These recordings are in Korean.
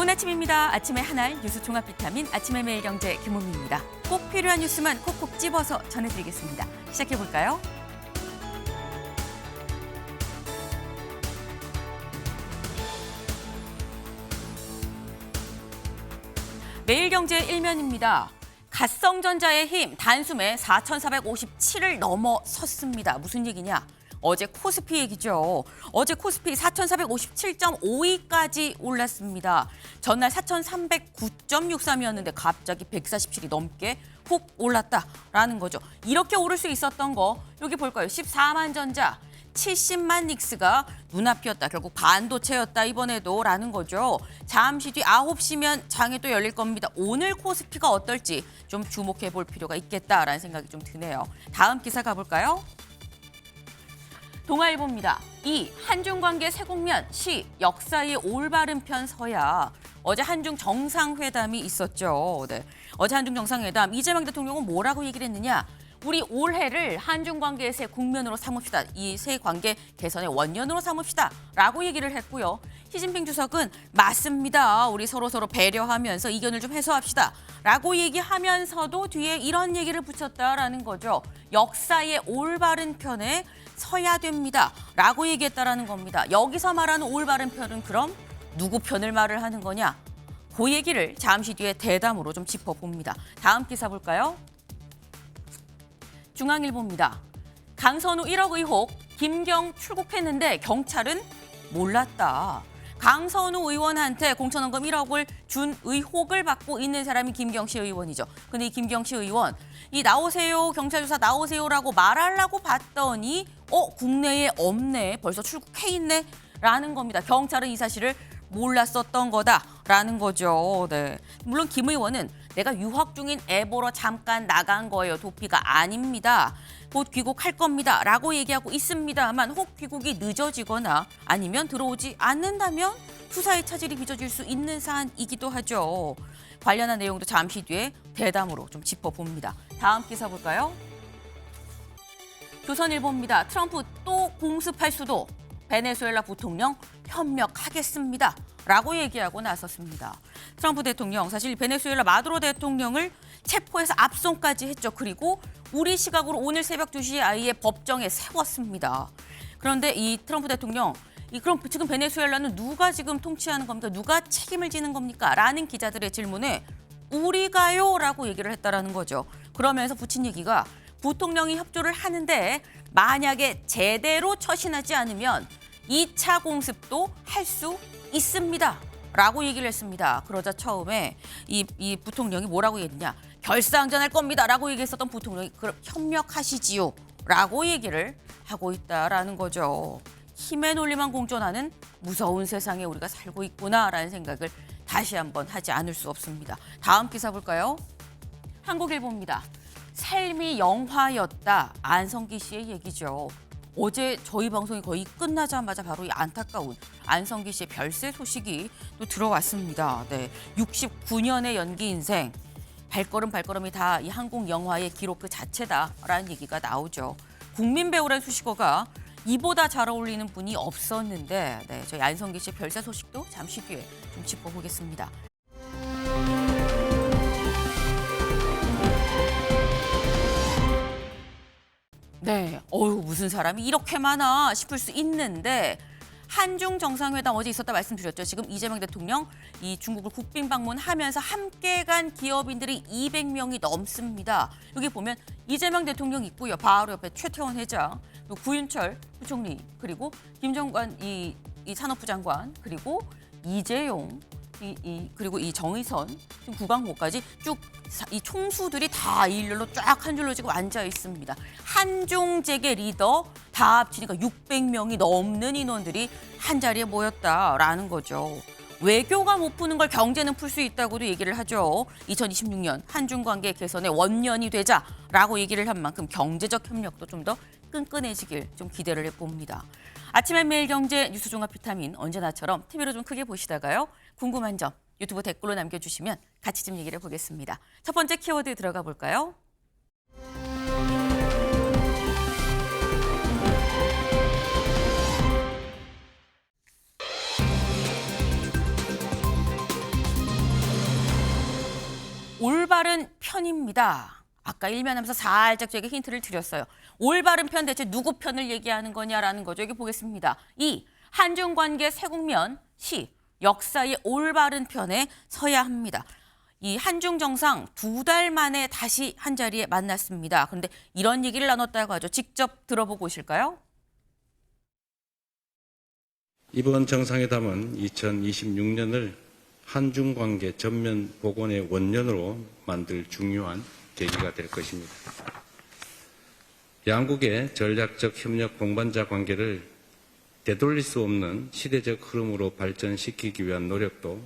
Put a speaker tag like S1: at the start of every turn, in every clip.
S1: 좋은 아침입니다. 아침의 한알 뉴스 종합 비타민 아침의 매일경제 김우미입니다. 꼭 필요한 뉴스만 콕콕 집어서 전해드리겠습니다. 시작해볼까요? 매일경제 1면입니다. 갓성전자의 힘 단숨에 4,457을 넘어섰습니다. 무슨 얘기냐? 어제 코스피 얘기죠. 어제 코스피 4,457.52까지 올랐습니다. 전날 4,309.63이었는데 갑자기 147이 넘게 훅 올랐다라는 거죠. 이렇게 오를 수 있었던 거 여기 볼까요? 14만 전자, 70만 닉스가 눈앞이었다. 결국 반도체였다 이번에도 라는 거죠. 잠시 뒤 9시면 장이 또 열릴 겁니다. 오늘 코스피가 어떨지 좀 주목해 볼 필요가 있겠다라는 생각이 좀 드네요. 다음 기사 가볼까요? 동아일보입니다. 이 한중 관계 새 국면 시 역사의 올바른 편 서야. 어제 한중 정상회담이 있었죠. 네. 어제 한중 정상회담 이재명 대통령은 뭐라고 얘기를 했느냐? 우리 올해를 한중 관계의 새 국면으로 삼읍시다. 이 새 관계 개선의 원년으로 삼읍시다. 라고 얘기를 했고요. 시진핑 주석은 맞습니다. 우리 서로 배려하면서 이견을 좀 해소합시다. 라고 얘기하면서도 뒤에 이런 얘기를 붙였다라는 거죠. 역사의 올바른 편에 서야 됩니다. 라고 얘기했다라는 겁니다. 여기서 말하는 올바른 편은 그럼 누구 편을 말을 하는 거냐? 그 얘기를 잠시 뒤에 대담으로 좀 짚어봅니다. 다음 기사 볼까요? 중앙일보입니다. 강선우 1억 의혹, 김경 출국했는데 경찰은 몰랐다. 강선우 의원한테 공천원금 1억을 준 의혹을 받고 있는 사람이 김경시 의원이죠. 근데 이 김경시 의원, 이 나오세요, 경찰 조사 나오세요라고 말하려고 봤더니 국내에 없네, 벌써 출국해 있네 라는 겁니다. 경찰은 이 사실을 몰랐었던 거다라는 거죠. 네. 물론 김 의원은 내가 유학 중인 애 보러 잠깐 나간 거예요. 도피가 아닙니다. 곧 귀국할 겁니다. 라고 얘기하고 있습니다만 혹 귀국이 늦어지거나 아니면 들어오지 않는다면 수사의 차질이 빚어질 수 있는 사안이기도 하죠. 관련한 내용도 잠시 뒤에 대담으로 좀 짚어봅니다. 다음 기사 볼까요? 조선일보입니다. 트럼프 또 공습할 수도. 베네수엘라 부통령 협력하겠습니다. 라고 얘기하고 나섰습니다. 트럼프 대통령 사실 베네수엘라 마두로 대통령을 체포해서 압송까지 했죠. 그리고 우리 시각으로 오늘 새벽 2시에 아예 법정에 세웠습니다. 그런데 이 트럼프 대통령 그럼 지금 베네수엘라는 누가 지금 통치하는 겁니까? 누가 책임을 지는 겁니까? 라는 기자들의 질문에 우리가요? 라고 얘기를 했다라는 거죠. 그러면서 붙인 얘기가 부통령이 협조를 하는데 만약에 제대로 처신하지 않으면 2차 공습도 할 수 있습니다. 라고 얘기를 했습니다. 그러자 처음에 이 부통령이 뭐라고 얘기했냐. 결사항전할 겁니다. 라고 얘기했었던 부통령이 그럼 협력하시지요. 라고 얘기를 하고 있다라는 거죠. 힘의 논리만 공존하는 무서운 세상에 우리가 살고 있구나라는 생각을 다시 한번 하지 않을 수 없습니다. 다음 기사 볼까요? 한국일보입니다. 삶이 영화였다. 안성기 씨의 얘기죠. 어제 저희 방송이 거의 끝나자마자 바로 이 안타까운 안성기 씨의 별세 소식이 또 들어왔습니다. 네, 69년의 연기 인생, 발걸음이 다 이 한국 영화의 기록 그 자체다라는 얘기가 나오죠. 국민 배우라는 수식어가 이보다 잘 어울리는 분이 없었는데 네, 저희 안성기 씨의 별세 소식도 잠시 뒤에 좀 짚어보겠습니다. 네, 무슨 사람이 이렇게 많아 싶을 수 있는데 한중 정상회담 어제 있었다 말씀드렸죠. 지금 이재명 대통령 이 중국을 국빈 방문하면서 함께 간 기업인들이 200명이 넘습니다. 여기 보면 이재명 대통령 있고요. 바로 옆에 최태원 회장, 또 구윤철 부총리, 그리고 김정관 이 산업부 장관, 그리고 이재용 그리고 이 정의선 지금 국방부까지 쭉 이 총수들이 다 일렬로 쫙 한 줄로 지금 앉아 있습니다. 한중 재계 리더 다 합치니까 600명이 넘는 인원들이 한 자리에 모였다라는 거죠. 외교가 못 푸는 걸 경제는 풀 수 있다고도 얘기를 하죠. 2026년 한중 관계 개선의 원년이 되자라고 얘기를 한 만큼 경제적 협력도 좀 더 끈끈해지길 좀 기대를 해봅니다. 아침의 매일경제 뉴스 종합 비타민 언제나처럼 TV로 좀 크게 보시다가요. 궁금한 점 유튜브 댓글로 남겨주시면 같이 좀 얘기를 해보겠습니다. 첫 번째 키워드 들어가 볼까요? 올바른 편입니다. 아까 일면하면서 살짝 저에게 힌트를 드렸어요. 올바른 편 대체 누구 편을 얘기하는 거냐라는 거죠. 여기 보겠습니다. 2. 한중관계 새국면. 시. 역사의 올바른 편에 서야 합니다. 이 한중 정상 2달 만에 다시 한자리에 만났습니다. 그런데 이런 얘기를 나눴다고 하죠. 직접 들어보고 오실까요?
S2: 이번 정상회담은 2026년을 한중 관계 전면 복원의 원년으로 만들 중요한 계기가 될 것입니다. 양국의 전략적 협력 동반자 관계를 되돌릴 수 없는 시대적 흐름으로 발전시키기 위한 노력도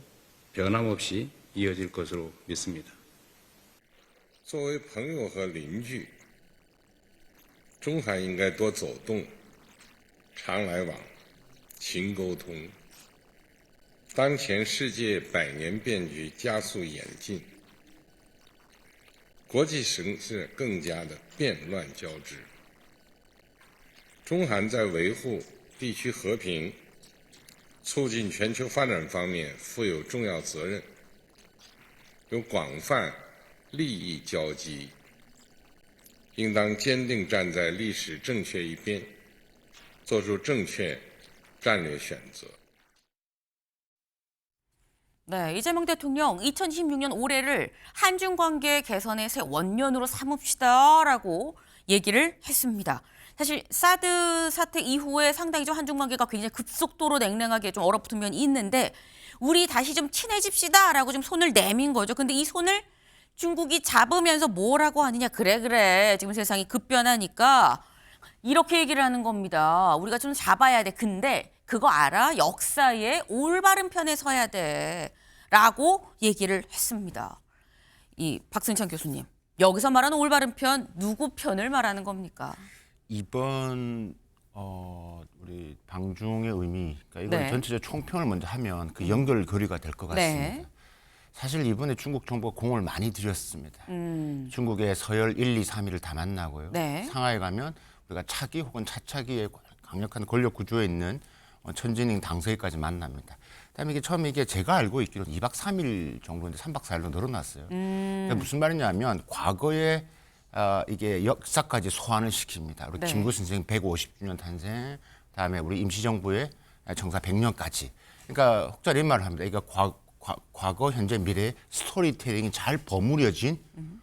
S2: 변함없이 이어질 것으로 믿습니다.
S3: 作为朋友和邻居，中韩应该多走动，常来往，勤沟通。当前世界百年变局加速演进，国际形势更加的变乱交织。中韩在维护地区和平、促进全球发展方面负有重要责任，有广泛利益交集，应当坚定站在历史正确一边，做出正确战略选择。
S1: 네, 이재명 대통령 2026년 올해를 한중 관계 개선의 새 원년으로 삼읍시다라고 얘기를 했습니다. 사실 사드 사태 이후에 상당히 좀 한중 관계가 굉장히 급속도로 냉랭하게 좀 얼어붙은 면이 있는데 우리 다시 좀 친해집시다라고 좀 손을 내민 거죠. 근데 이 손을 중국이 잡으면서 뭐라고 하느냐. 그래. 지금 세상이 급변하니까 이렇게 얘기를 하는 겁니다. 우리가 좀 잡아야 돼. 근데 그거 알아? 역사의 올바른 편에 서야 돼. 라고 얘기를 했습니다. 이 박승찬 교수님, 여기서 말하는 올바른 편, 누구 편을 말하는 겁니까?
S4: 이번 우리 방중의 의미, 그러니까 이건
S1: 네.
S4: 전체적 총평을 먼저 하면 그 연결고리가 될 것 같습니다.
S1: 네.
S4: 사실 이번에 중국 정부가 공을 많이 들였습니다. 중국의 서열 1, 2, 3위를 다 만나고요.
S1: 네.
S4: 상하이 가면 우리가 차기 혹은 차차기의 강력한 권력 구조에 있는 천진닝 당서기까지 만납니다. 그다음에 이게 처음에 이게 제가 알고 있기로는 2박 3일 정도인데 3박 4일로 늘어났어요. 그러니까 무슨 말이냐면 과거에 이게 역사까지 소환을 시킵니다. 우리
S1: 네.
S4: 김구 선생 150주년 탄생, 그다음에 우리 임시정부의 정사 100년까지. 그러니까 혹자리 이 말을 합니다. 이거 과거, 현재, 미래 스토리텔링이 잘 버무려진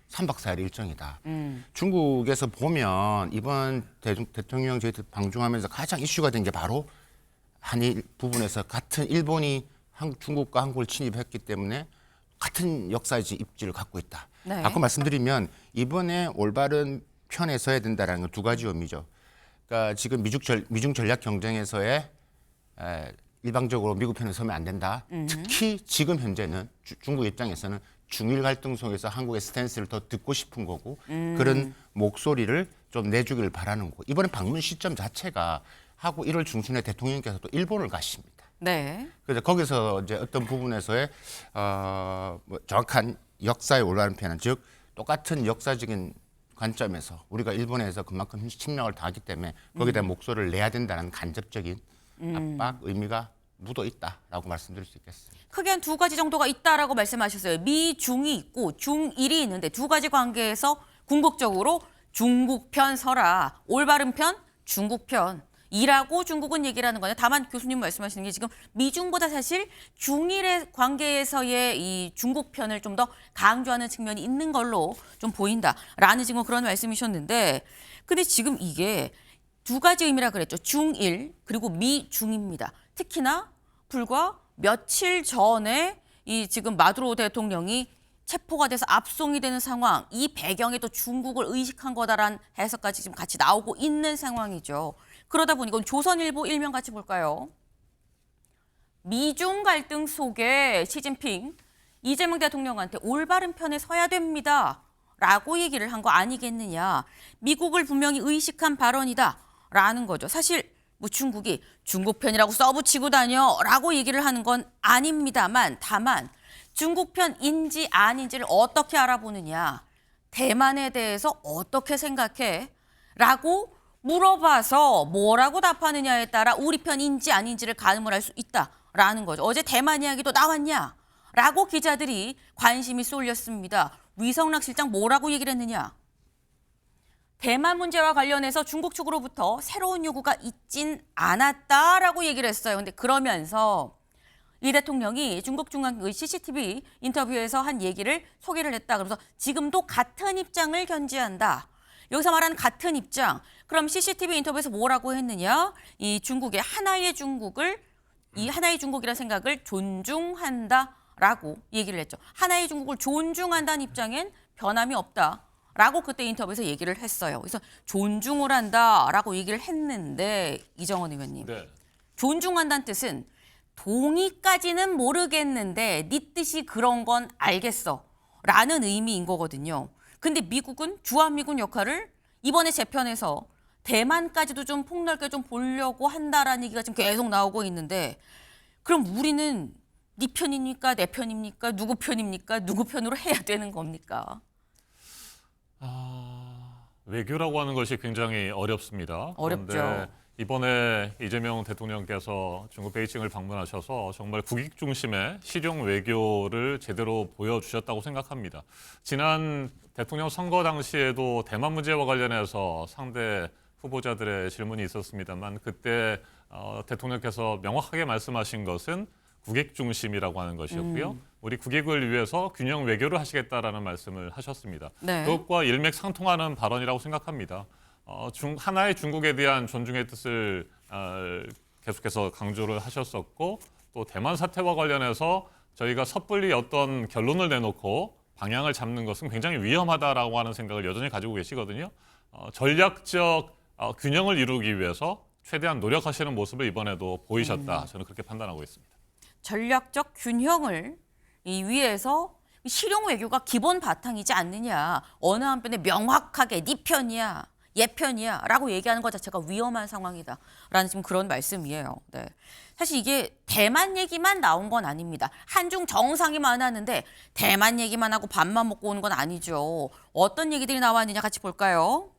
S4: 3박 4일 일정이다. 중국에서 보면 이번 대통령 저희 방중하면서 가장 이슈가 된 게 바로 한일 부분에서 같은 일본이 중국과 한국을 침입했기 때문에 같은 역사적 입지를 갖고 있다.
S1: 네.
S4: 바꿔 말씀드리면 이번에 올바른 편에 서야 된다는 건 두 가지 의미죠. 그러니까 지금 미중 전략 경쟁에서의 일방적으로 미국 편에 서면 안 된다. 특히 지금 현재는 중국 입장에서는 중일 갈등 속에서 한국의 스탠스를 더 듣고 싶은 거고 그런 목소리를 좀 내주기를 바라는 거고 이번에 방문 시점 자체가 하고 1월 중순에 대통령께서 또 일본을 가십니다.
S1: 네.
S4: 그래서 거기서 이제 어떤 부분에서의 뭐 정확한 역사의 올바른 편은 즉 똑같은 역사적인 관점에서 우리가 일본에서 그만큼 침략을 당하기 때문에 거기에 대한 목소리를 내야 된다는 간접적인 압박 의미가 묻어 있다라고 말씀드릴 수 있겠습니다.
S1: 크게 한 두 가지 정도가 있다라고 말씀하셨어요. 미중이 있고 중일이 있는데 두 가지 관계에서 궁극적으로 중국 편 서라. 올바른 편, 중국 편. 이라고 중국은 얘기를 하는 거냐. 다만 교수님 말씀하시는 게 지금 미중보다 사실 중일의 관계에서의 이 중국 편을 좀 더 강조하는 측면이 있는 걸로 좀 보인다라는 지금 그런 말씀이셨는데 근데 지금 이게 두 가지 의미라 그랬죠. 중일 그리고 미중입니다. 특히나 불과 며칠 전에 이 지금 마두로 대통령이 체포가 돼서 압송이 되는 상황, 이 배경에 또 중국을 의식한 거다라는 해석까지 지금 같이 나오고 있는 상황이죠. 그러다 보니 이건 조선일보 일면 같이 볼까요? 미중 갈등 속에 시진핑, 이재명 대통령한테 올바른 편에 서야 됩니다. 라고 얘기를 한 거 아니겠느냐. 미국을 분명히 의식한 발언이다라는 거죠. 사실 뭐 중국이 중국 편이라고 써붙이고 다녀라고 얘기를 하는 건 아닙니다만 다만 중국 편인지 아닌지를 어떻게 알아보느냐. 대만에 대해서 어떻게 생각해? 라고 물어봐서 뭐라고 답하느냐에 따라 우리 편인지 아닌지를 가늠을 할 수 있다라는 거죠. 어제 대만 이야기도 나왔냐? 라고 기자들이 관심이 쏠렸습니다. 위성락 실장 뭐라고 얘기를 했느냐? 대만 문제와 관련해서 중국 측으로부터 새로운 요구가 있진 않았다라고 얘기를 했어요. 근데 그러면서 이 대통령이 중국 중앙의 CCTV 인터뷰에서 한 얘기를 소개를 했다. 그래서 지금도 같은 입장을 견지한다. 여기서 말하는 같은 입장. 그럼 CCTV 인터뷰에서 뭐라고 했느냐? 이 중국의 하나의 중국을 이 하나의 중국이라는 생각을 존중한다라고 얘기를 했죠. 하나의 중국을 존중한다는 입장엔 변함이 없다라고 그때 인터뷰에서 얘기를 했어요. 그래서 존중을 한다라고 얘기를 했는데 이정원 의원님.
S5: 네.
S1: 존중한다는 뜻은 동의까지는 모르겠는데 네 뜻이 그런 건 알겠어 라는 의미인 거거든요. 근데 미국은 주한미군 역할을 이번에 재편에서 대만까지도 좀 폭넓게 좀 보려고 한다라는 얘기가 지금 계속 나오고 있는데 그럼 우리는 네 편입니까? 내 편입니까? 누구 편입니까? 누구 편으로 해야 되는 겁니까?
S5: 외교라고 하는 것이 굉장히 어렵습니다.
S1: 어렵죠.
S5: 그런데 이번에 이재명 대통령께서 중국 베이징을 방문하셔서 정말 국익 중심의 실용 외교를 제대로 보여주셨다고 생각합니다. 지난 대통령 선거 당시에도 대만 문제와 관련해서 상대 후보자들의 질문이 있었습니다만 그때 대통령께서 명확하게 말씀하신 것은 국익 중심이라고 하는 것이었고요. 우리 국익을 위해서 균형 외교를 하시겠다라는 말씀을 하셨습니다.
S1: 네.
S5: 그것과 일맥상통하는 발언이라고 생각합니다. 하나의 중국에 대한 존중의 뜻을 계속해서 강조를 하셨었고 또 대만 사태와 관련해서 저희가 섣불리 어떤 결론을 내놓고 방향을 잡는 것은 굉장히 위험하다라고 하는 생각을 여전히 가지고 계시거든요. 전략적 균형을 이루기 위해서 최대한 노력하시는 모습을 이번에도 보이셨다. 저는 그렇게 판단하고 있습니다.
S1: 전략적 균형을 이 위해서 실용 외교가 기본 바탕이지 않느냐. 어느 한편에 명확하게 네 편이야. 얘 편이야 라고 얘기하는 것 자체가 위험한 상황이다 라는 지금 그런 말씀이에요. 네. 사실 이게 대만 얘기만 나온 건 아닙니다. 한중 정상이 많았는데 대만 얘기만 하고 밥만 먹고 오는 건 아니죠. 어떤 얘기들이 나왔느냐 같이 볼까요?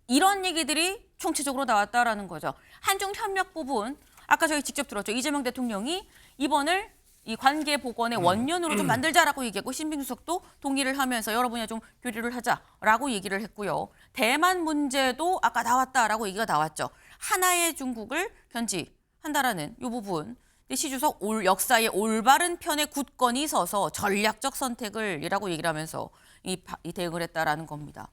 S1: 이런 얘기들이 총체적으로 나왔다라는 거죠. 한중 협력 부분 아까 저희 직접 들었죠. 이재명 대통령이 이번을 이 관계 복원의 원년으로 좀 만들자라고 얘기했고 신빙 수석도 동의를 하면서 여러 분야 좀 교류를 하자라고 얘기를 했고요. 대만 문제도 아까 나왔다라고 얘기가 나왔죠. 하나의 중국을 견지한다라는 이 부분. 시 주석 역사의 올바른 편에 굳건히 서서 전략적 선택을이라고 얘기를 하면서 이 대응을 했다라는 겁니다.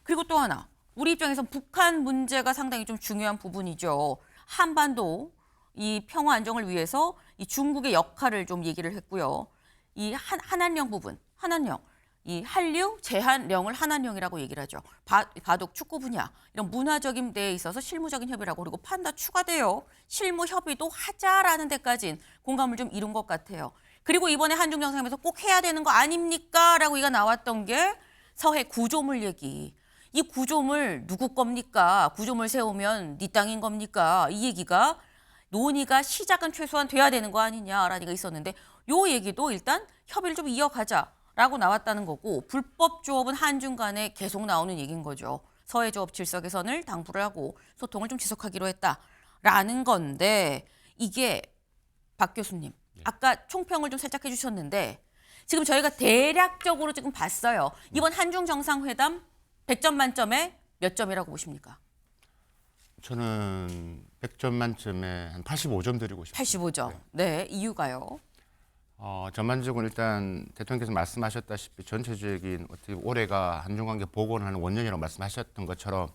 S1: 그리고 또 하나 우리 입장에서 북한 문제가 상당히 좀 중요한 부분이죠. 한반도 이 평화 안정을 위해서 이 중국의 역할을 좀 얘기를 했고요. 이 한한령 부분, 한한령, 이 한류 제한령을 한한령이라고 얘기를 하죠. 바둑, 축구 분야 이런 문화적인 데에 있어서 실무적인 협의라고 그리고 판다 추가돼요. 실무 협의도 하자라는 데까지는 공감을 좀 이룬 것 같아요. 그리고 이번에 한중 정상회담에서 꼭 해야 되는 거 아닙니까? 라고 얘기가 나왔던 게 서해 구조물 얘기. 이 구조물 누구 겁니까? 구조물 세우면 네 땅인 겁니까? 이 얘기가 논의가 시작은 최소한 돼야 되는 거 아니냐라는 얘기가 있었는데 요 얘기도 일단 협의를 좀 이어가자라고 나왔다는 거고 불법 조업은 한중 간에 계속 나오는 얘기인 거죠. 서해 조업 질서 개선을 당부를 하고 소통을 좀 지속하기로 했다라는 건데 이게 박 교수님 아까 총평을 좀 살짝 해주셨는데 지금 저희가 대략적으로 지금 봤어요. 이번 한중 정상회담 100점 만점에 몇 점이라고 보십니까?
S4: 저는 100점 만점에 한 85점 드리고 싶습니다.
S1: 85점. 네, 이유가요?
S4: 전반적으로 일단 대통령께서 말씀하셨다시피 전체적인 어떻게 올해가 한중관계 복원하는 원년이라고 말씀하셨던 것처럼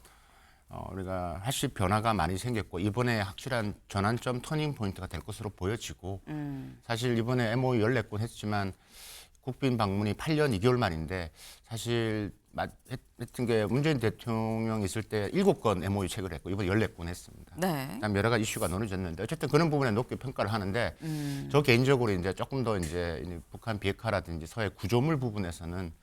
S4: 우리가 사실 변화가 많이 생겼고 이번에 확실한 전환점 터닝 포인트가 될 것으로 보여지고 사실 이번에 MOU 14건 했지만 국빈 방문이 8년 2개월 만인데 사실 했던 게 문재인 대통령 있을 때 7건 MOU 체결했고 이번에 14건 했습니다.
S1: 네.
S4: 그다음 여러 가지 이슈가 논의졌는데 어쨌든 그런 부분에 높게 평가를 하는데 저 개인적으로 이제 조금 더 이제 북한 비핵화라든지 서해 구조물 부분에서는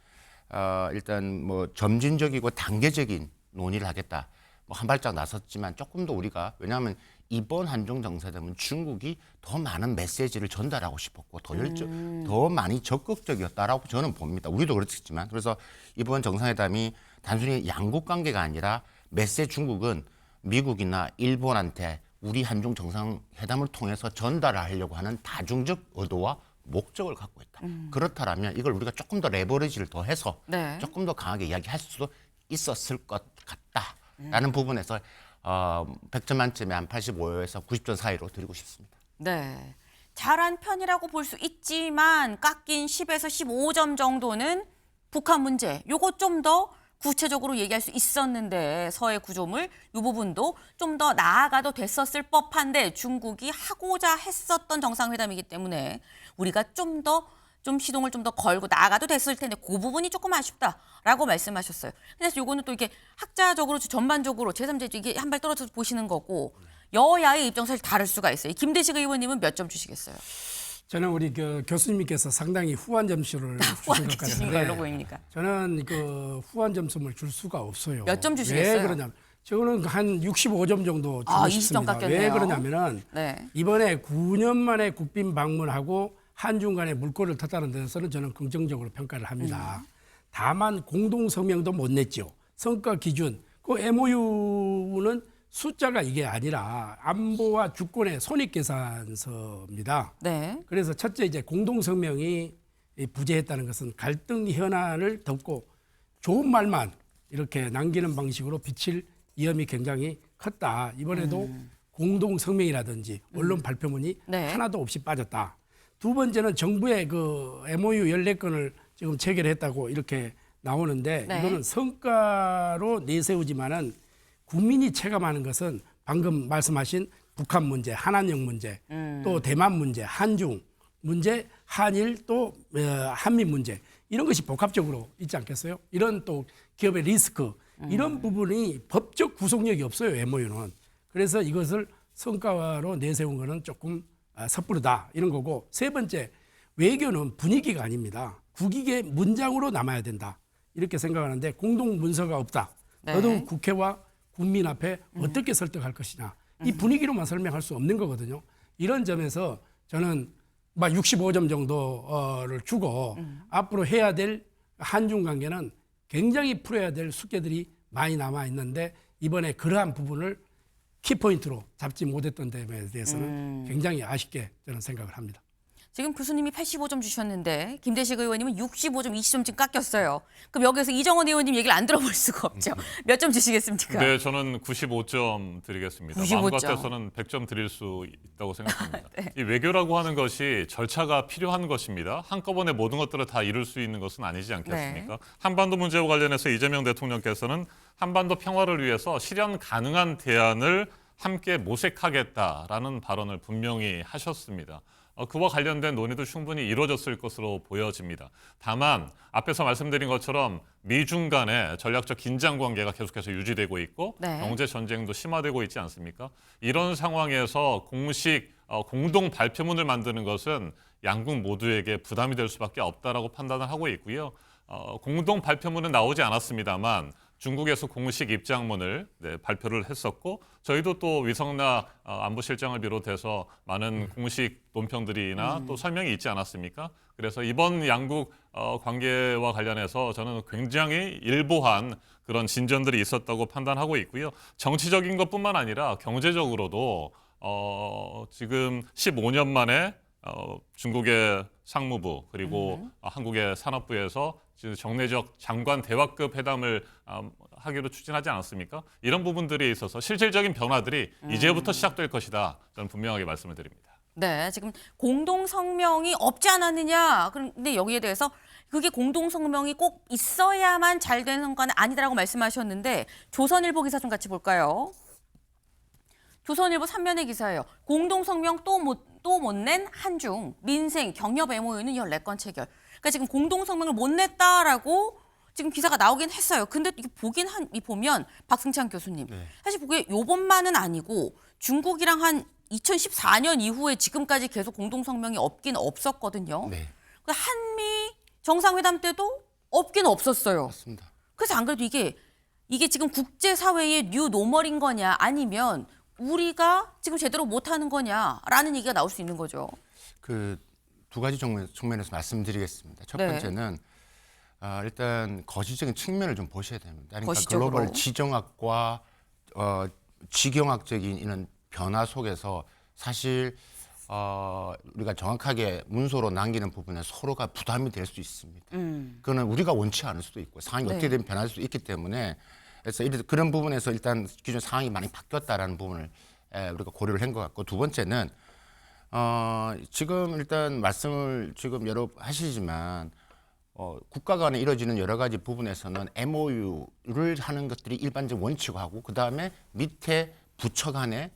S4: 일단 뭐 점진적이고 단계적인 논의를 하겠다. 뭐 한 발짝 나섰지만 조금 더 우리가 왜냐하면 이번 한중 정상회담은 중국이 더 많은 메시지를 전달하고 싶었고 더 많이 적극적이었다라고 저는 봅니다. 우리도 그렇겠지만 그래서 이번 정상회담이 단순히 양국 관계가 아니라 메시지 중국은 미국이나 일본한테 우리 한중 정상회담을 통해서 전달하려고 하는 다중적 의도와 목적을 갖고 있다. 그렇다면 이걸 우리가 조금 더 레버리지를 더해서
S1: 네.
S4: 조금 더 강하게 이야기할 수도 있었을 것 같다라는 부분에서 100점 만점에 한 85에서 90점 사이로 드리고 싶습니다.
S1: 네. 잘한 편이라고 볼 수 있지만 깎인 10에서 15점 정도는 북한 문제. 요거 좀 더 구체적으로 얘기할 수 있었는데 서해 구조물 이 부분도 좀 더 나아가도 됐었을 법한데 중국이 하고자 했었던 정상회담이기 때문에 우리가 좀 시동을 좀 더 걸고 나아가도 됐을 텐데 그 부분이 조금 아쉽다라고 말씀하셨어요. 그래서 요거는 또 이게 학자적으로 전반적으로 제3자 이게 한 발 떨어져서 보시는 거고 여야의 입장 사실 다를 수가 있어요. 김대식 의원님은 몇 점 주시겠어요?
S6: 저는 우리 교수님께서 상당히 후한 점수를 주신
S1: 후한
S6: 것
S1: 주신
S6: 같은데
S1: 걸로 보이니까.
S6: 저는 그 후한 점수를 줄 수가 없어요.
S1: 몇 점 주시겠어요?
S6: 왜 그러냐면 저는 한 65점 정도 주고
S1: 20점
S6: 싶습니다.
S1: 깎였네요.
S6: 왜 그러냐면은
S1: 네.
S6: 이번에 9년 만에 국빈 방문하고 한중 간의 물꼬를 텄다는 데서는 저는 긍정적으로 평가를 합니다. 다만 공동 성명도 못 냈죠. 성과 기준 그 MOU는 숫자가 이게 아니라 안보와 주권의 손익계산서입니다.
S1: 네.
S6: 그래서 첫째 이제 공동성명이 부재했다는 것은 갈등 현안을 덮고 좋은 말만 이렇게 남기는 방식으로 비칠 위험이 굉장히 컸다. 이번에도 공동성명이라든지 언론 발표문이
S1: 네.
S6: 하나도 없이 빠졌다. 두 번째는 정부의 그 MOU 14건을 지금 체결했다고 이렇게 나오는데
S1: 네.
S6: 이거는 성과로 내세우지만은 국민이 체감하는 것은 방금 말씀하신 북한 문제, 한한령 문제, 또 대만 문제, 한중 문제, 한일 또 한미 문제 이런 것이 복합적으로 있지 않겠어요? 이런 또 기업의 리스크 이런 부분이 법적 구속력이 없어요, MOU는. 그래서 이것을 성과로 내세운 거는 조금 섣부르다 이런 거고 세 번째 외교는 분위기가 아닙니다. 국익의 문장으로 남아야 된다 이렇게 생각하는데 공동 문서가 없다.
S1: 네.
S6: 더더욱 국회와 국민 앞에 어떻게 설득할 것이냐. 이 분위기로만 설명할 수 없는 거거든요. 이런 점에서 저는 막 65점 정도를 주고 앞으로 해야 될 한중 관계는 굉장히 풀어야 될 숙제들이 많이 남아 있는데 이번에 그러한 부분을 키포인트로 잡지 못했던 점에 대해서는 굉장히 아쉽게 저는 생각을 합니다.
S1: 지금 교수님이 85점 주셨는데 김대식 의원님은 65점, 20점쯤 깎였어요. 그럼 여기서 이정원 의원님 얘기를 안 들어볼 수가 없죠. 몇 점 주시겠습니까?
S5: 네, 저는 95점 드리겠습니다.
S1: 95
S5: 마음
S1: 점.
S5: 같아서는 100점 드릴 수 있다고 생각합니다.
S1: 네.
S5: 이 외교라고 하는 것이 절차가 필요한 것입니다. 한꺼번에 모든 것들을 다 이룰 수 있는 것은 아니지 않겠습니까?
S1: 네.
S5: 한반도 문제와 관련해서 이재명 대통령께서는 한반도 평화를 위해서 실현 가능한 대안을 함께 모색하겠다라는 발언을 분명히 하셨습니다. 그와 관련된 논의도 충분히 이루어졌을 것으로 보여집니다. 다만 앞에서 말씀드린 것처럼 미중 간의 전략적 긴장 관계가 계속해서 유지되고 있고
S1: 네.
S5: 경제 전쟁도 심화되고 있지 않습니까? 이런 상황에서 공식 공동 발표문을 만드는 것은 양국 모두에게 부담이 될 수밖에 없다라고 판단을 하고 있고요. 공동 발표문은 나오지 않았습니다만 중국에서 공식 입장문을 발표를 했었고 저희도 또 위성락 안보실장을 비롯해서 많은 공식 논평들이나 또 설명이 있지 않았습니까? 그래서 이번 양국 관계와 관련해서 저는 굉장히 일보한 그런 진전들이 있었다고 판단하고 있고요. 정치적인 것뿐만 아니라 경제적으로도 지금 15년 만에 중국의 상무부 그리고 한국의 산업부에서 정례적 장관 대화급 회담을 하기로 추진하지 않았습니까? 이런 부분들에 있어서 실질적인 변화들이 이제부터 시작될 것이다. 저는 분명하게 말씀을 드립니다.
S1: 네, 지금 공동 성명이 없지 않았느냐. 그런데 여기에 대해서 그게 공동 성명이 꼭 있어야만 잘 되는 건 아니다라고 말씀하셨는데 조선일보 기사 좀 같이 볼까요? 조선일보 3면의 기사예요. 공동 성명 또 못 낸 한중 민생 경협 MOU는 14건 체결. 그러니까 지금 공동 성명을 못 냈다라고 지금 기사가 나오긴 했어요. 근데 이게 보면 박승찬 교수님 사실 보기에 요번만은 아니고 중국이랑 한 2014년 이후에 지금까지 계속 공동 성명이 없긴 없었거든요.
S4: 네,
S1: 한미 정상회담 때도 없긴 없었어요.
S4: 맞습니다.
S1: 그래서 안 그래도 이게 지금 국제사회의 뉴 노멀인 거냐 아니면 우리가 지금 제대로 못하는 거냐라는 얘기가 나올 수 있는 거죠.
S4: 그 두 가지 측면에서 말씀드리겠습니다. 첫
S1: 네.
S4: 번째는 일단 거시적인 측면을 좀 보셔야 됩니다. 그러니까
S1: 거시적으로.
S4: 글로벌 지정학과 지경학적인 이런 변화 속에서 사실 우리가 정확하게 문서로 남기는 부분에 서로가 부담이 될 수 있습니다. 그거는 우리가 원치 않을 수도 있고 상황이 어떻게 되면 변할 수도 있기 때문에 그래서 그런 부분에서 일단 기존 상황이 많이 바뀌었다라는 부분을 우리가 고려를 한 것 같고 두 번째는 지금 일단 말씀을 지금 여러 하시지만 국가 간에 이루어지는 여러 가지 부분에서는 MOU를 하는 것들이 일반적 원칙하고 그 다음에 밑에 부처 간에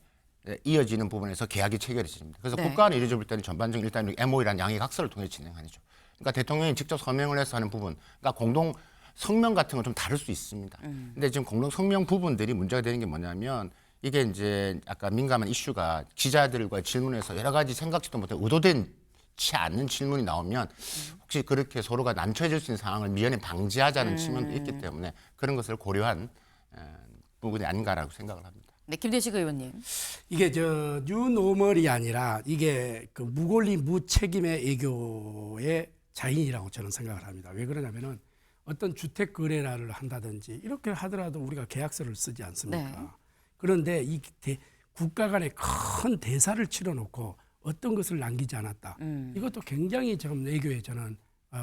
S4: 이어지는 부분에서 계약이 체결해집니다. 그래서
S1: 네.
S4: 국가 간에 이루어질 때는 전반적인 일단 MOU라는 양해각서를 통해 진행하죠. 그러니까 대통령이 직접 서명을 해서 하는 부분, 그러니까 공동 성명 같은 건 좀 다를 수 있습니다. 근데 지금 공동 성명 부분들이 문제가 되는 게 뭐냐면 이게 이제 아까 민감한 이슈가 기자들과 질문에서 여러 가지 생각지도 못한 의도되지 않는 질문이 나오면 혹시 그렇게 서로가 난처해질 수 있는 상황을 미연에 방지하자는 측면도 있기 때문에 그런 것을 고려한 부분이 아닌가라고 생각을 합니다.
S1: 네, 김대식 의원님.
S6: 이게 저 뉴노멀이 아니라 이게 그 무권리 무책임의 애교의 자인이라고 저는 생각을 합니다. 왜 그러냐면은 어떤 주택 거래를 한다든지 이렇게 하더라도 우리가 계약서를 쓰지 않습니까?
S1: 네.
S6: 그런데 이 국가 간에 큰 대사를 치러놓고 어떤 것을 남기지 않았다. 이것도 굉장히 지금 애교에 저는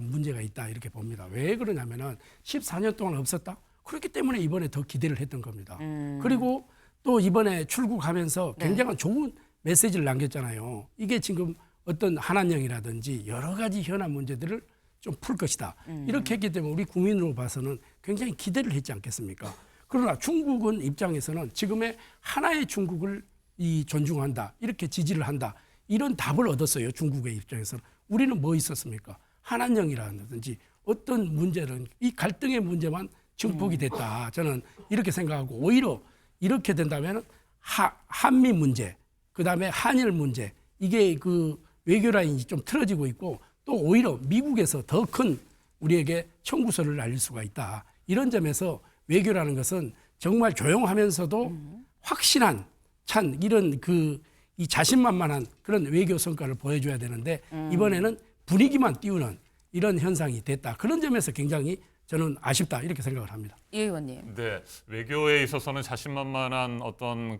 S6: 문제가 있다 이렇게 봅니다. 왜 그러냐면은 14년 동안 없었다. 그렇기 때문에 이번에 더 기대를 했던 겁니다. 그리고 또 이번에 출국하면서 굉장한 좋은 메시지를 남겼잖아요. 이게 지금 어떤 한한령이라든지 여러 가지 현안 문제들을 좀 풀 것이다. 이렇게 했기 때문에 우리 국민으로 봐서는 굉장히 기대를 했지 않겠습니까? 그러나 중국은 입장에서는 지금의 하나의 중국을 존중한다. 이렇게 지지를 한다. 이런 답을 얻었어요. 중국의 입장에서는. 우리는 뭐 있었습니까? 한한령이라든지 어떤 문제는 이 갈등의 문제만 증폭이 됐다. 저는 이렇게 생각하고 오히려 이렇게 된다면 한미 문제, 그다음에 한일 문제 이게 그 외교 라인이 좀 틀어지고 있고 또 오히려 미국에서 더 큰 우리에게 청구서를 날릴 수가 있다. 이런 점에서 외교라는 것은 정말 조용하면서도 확실한 찬 이런 이 자신만만한 그런 외교 성과를 보여줘야 되는데 이번에는 분위기만 띄우는 이런 현상이 됐다. 그런 점에서 굉장히 저는 아쉽다 이렇게 생각을 합니다.
S1: 이 의원님.
S5: 네, 외교에 있어서는 자신만만한 어떤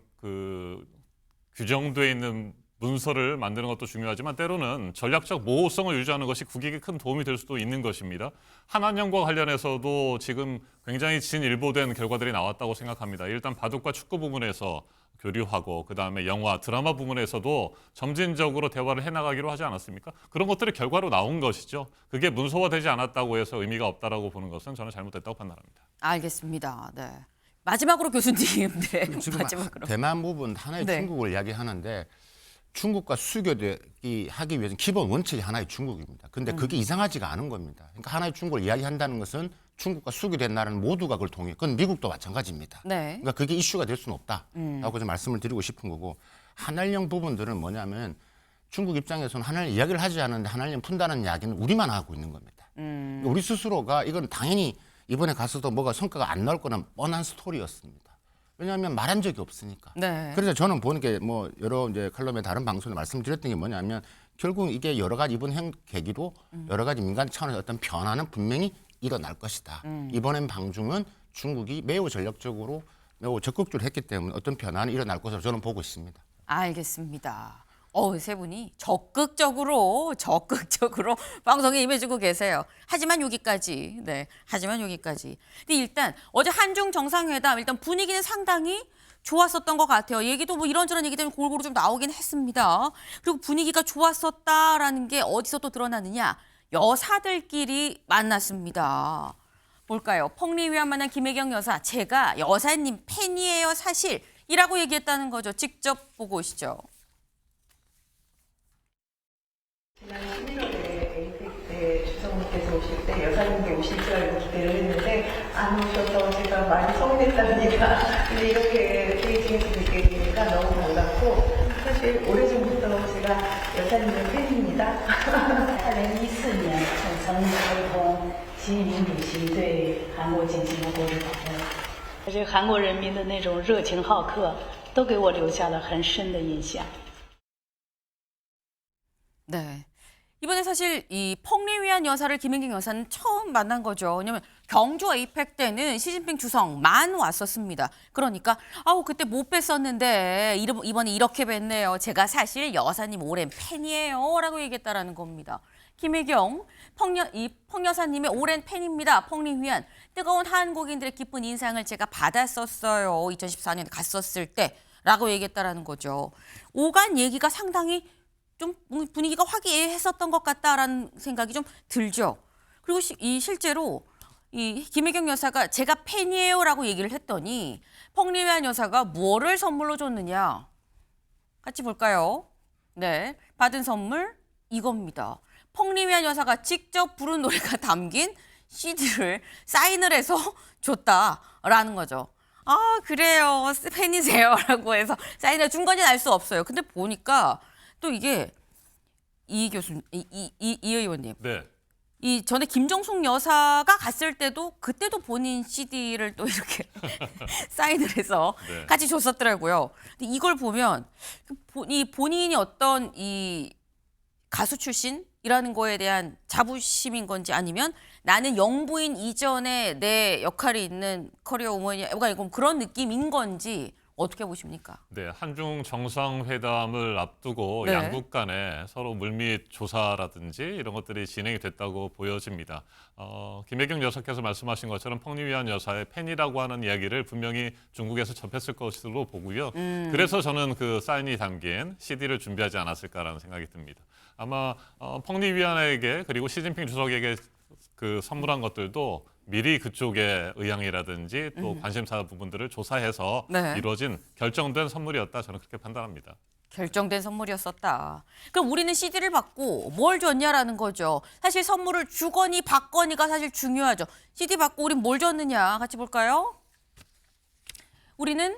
S5: 규정돼 있는 문서를 만드는 것도 중요하지만 때로는 전략적 모호성을 유지하는 것이 국익에 큰 도움이 될 수도 있는 것입니다. 한한령과 관련해서도 지금 굉장히 진일보된 결과들이 나왔다고 생각합니다. 일단 바둑과 축구 부분에서 교류하고 그다음에 영화, 드라마 부분에서도 점진적으로 대화를 해나가기로 하지 않았습니까? 그런 것들이 결과로 나온 것이죠. 그게 문서화되지 않았다고 해서 의미가 없다라고 보는 것은 저는 잘못됐다고 판단합니다.
S1: 알겠습니다. 네. 마지막으로 교수님. 네.
S4: 지금
S1: 마지막으로.
S4: 대만 부분 하나의
S1: 네.
S4: 중국을 이야기하는데 중국과 수교되기 하기 위해서는 기본 원칙이 하나의 중국입니다. 근데 그게 이상하지가 않은 겁니다. 그러니까 하나의 중국을 이야기한다는 것은 중국과 수교된 나라는 모두가 그걸 동의해요. 그건 미국도 마찬가지입니다.
S1: 네.
S4: 그러니까 그게 이슈가 될 수는 없다라고 좀 말씀을 드리고 싶은 거고 한한령 부분들은 뭐냐면 중국 입장에서는 한한령 이야기를 하지 않는데 한한령 푼다는 이야기는 우리만 하고 있는 겁니다. 그러니까 우리 스스로가 이건 당연히 이번에 가서도 뭐가 성과가 안 나올 거는 뻔한 스토리였습니다. 왜냐하면 말한 적이 없으니까.
S1: 네.
S4: 그래서 저는 보는 게 뭐 여러 이제 칼럼의 다른 방송에 말씀드렸던 게 뭐냐면 결국 이게 여러 가지 이번 계기로 여러 가지 민간 차원에서 어떤 변화는 분명히 일어날 것이다. 이번엔 방중은 중국이 매우 전략적으로 매우 적극적으로 했기 때문에 어떤 변화는 일어날 것으로 저는 보고 있습니다.
S1: 알겠습니다. 세 분이 적극적으로 방송에 임해주고 계세요. 하지만 여기까지. 네, 하지만 여기까지. 근데 일단 어제 한중 정상회담 일단 분위기는 상당히 좋았었던 것 같아요. 얘기도 뭐 이런저런 얘기들이 골고루 좀 나오긴 했습니다. 그리고 분위기가 좋았었다라는 게 어디서 또 드러나느냐? 여사들끼리 만났습니다. 볼까요? 펑리위안 만난 김혜경 여사, 제가 여사님 팬이에요 사실이라고 얘기했다는 거죠. 직접 보고 오시죠.
S7: 지난 11월에 APEC 때 주성님께서 오실 때 여사님께 오실 줄 알고 기대를 했는데 안 오셔서 제가 많이 서운했답니다. 근데 이렇게 베이징에서 뵙게 되니까 너무 반갑고 사실 오래전부터 제가 여사님의 팬입니다.
S8: 2014年曾陪同习近平主席对韩国进行了国事访问，这韩国人民的那种热情好客，都给我留下了很深的印象。
S1: 네. 이번에 사실 이 펑리위안 여사를 김연경 여사는 처음 만난 거죠. 왜냐면 경주 에이펙 때는 시진핑 주석만 왔었습니다. 그러니까 아우 그때 못 뵀었는데 이번에 이렇게 뵀네요. 제가 사실 여사님 오랜 팬이에요라고 얘기했다라는 겁니다. 김혜경 펑 여사님의 오랜 팬입니다. 펑리위안 뜨거운 한국인들의 기쁜 인상을 제가 받았었어요. 2014년에 갔었을 때라고 얘기했다라는 거죠. 오간 얘기가 상당히 좀 분위기가 화기애애했었던 것 같다라는 생각이 좀 들죠. 그리고 실제로 이 김혜경 여사가 제가 팬이에요라고 얘기를 했더니 펑리위안 여사가 뭐를 선물로 줬느냐 같이 볼까요? 네, 받은 선물 이겁니다. 펑리위안 여사가 직접 부른 노래가 담긴 CD를 사인을 해서 줬다라는 거죠. 아 그래요 팬이세요라고 해서 사인을 준 건지는 알 수 없어요. 근데 보니까 또 이게 이 교수님, 이 의원님,
S5: 네.
S1: 이 전에 김정숙 여사가 갔을 때도 그때도 본인 CD를 또 이렇게 사인을 해서
S5: 네.
S1: 같이 줬었더라고요. 근데 이걸 보면 이 본인이 어떤 이 가수 출신이라는 거에 대한 자부심인 건지 아니면 나는 영부인 이전에 내 역할이 있는 커리어 우먼이 그런 느낌인 건지 어떻게 보십니까?
S5: 네, 한중 정상회담을 앞두고
S1: 네.
S5: 양국 간에 서로 물밑 조사라든지 이런 것들이 진행이 됐다고 보여집니다. 김혜경 여사께서 말씀하신 것처럼 펑리위안 여사의 팬이라고 하는 이야기를 분명히 중국에서 접했을 것으로 보고요. 그래서 저는 그 사인이 담긴 CD를 준비하지 않았을까라는 생각이 듭니다. 아마 펑리위안에게 그리고 시진핑 주석에게 그 선물한 것들도 미리 그쪽의 의향이라든지 또 관심사 부분들을 조사해서
S1: 네.
S5: 이루어진 결정된 선물이었다. 저는 그렇게 판단합니다.
S1: 결정된 선물이었었다. 그럼 우리는 CD를 받고 뭘 줬냐라는 거죠. 사실 선물을 주거니 받거니가 사실 중요하죠. CD 받고 우린 뭘 줬느냐 같이 볼까요? 우리는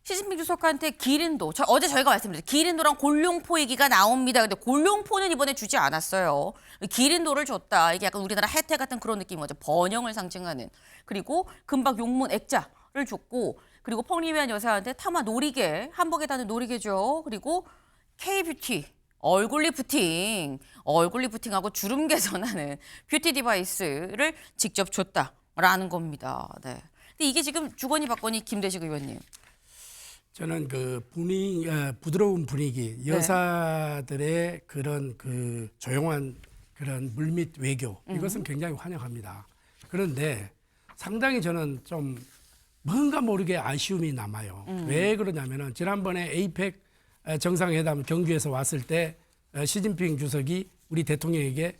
S1: 시진핑 주석한테 기린도, 어제 저희가 말씀드렸죠. 기린도랑 골룡포 얘기가 나옵니다. 근데 골룡포는 이번에 주지 않았어요. 기린도를 줬다. 이게 약간 우리나라 혜택 같은 그런 느낌인 거죠. 번영을 상징하는. 그리고 금박 용문 액자를 줬고, 그리고 펑리위안 여사한테 타마 놀이개, 한복에 다는 놀이개죠. 그리고 K-뷰티, 얼굴 리프팅하고 주름 개선하는 뷰티 디바이스를 직접 줬다라는 겁니다. 네. 근데 이게 지금 주거니 받거니 김대식 의원님.
S6: 저는 그 부드러운 분위기, 여사들의 그런 그 조용한 그런 물밑 외교 이것은 굉장히 환영합니다. 그런데 상당히 저는 좀 뭔가 모르게 아쉬움이 남아요. 왜 그러냐면은 지난번에 에이펙 정상회담 경주에서 왔을 때 시진핑 주석이 우리 대통령에게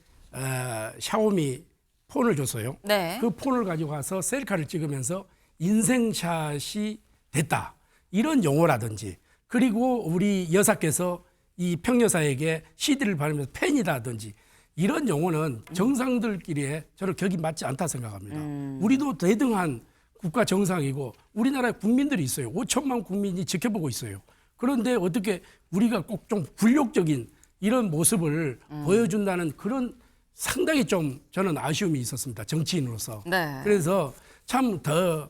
S6: 샤오미 폰을 줬어요.
S1: 네.
S6: 그 폰을 가지고 가서 셀카를 찍으면서 인생샷이 됐다. 이런 용어라든지 그리고 우리 여사께서 이 평여사에게 CD를 받으면서 팬이다든지 이런 용어는 정상들끼리의 저는 격이 맞지 않다 생각합니다. 우리도 대등한 국가 정상이고 우리나라에 국민들이 있어요. 5천만 국민이 지켜보고 있어요. 그런데 어떻게 우리가 꼭 좀 굴욕적인 이런 모습을 보여준다는 그런 상당히 좀 저는 아쉬움이 있었습니다. 정치인으로서.
S1: 네.
S6: 그래서 참 더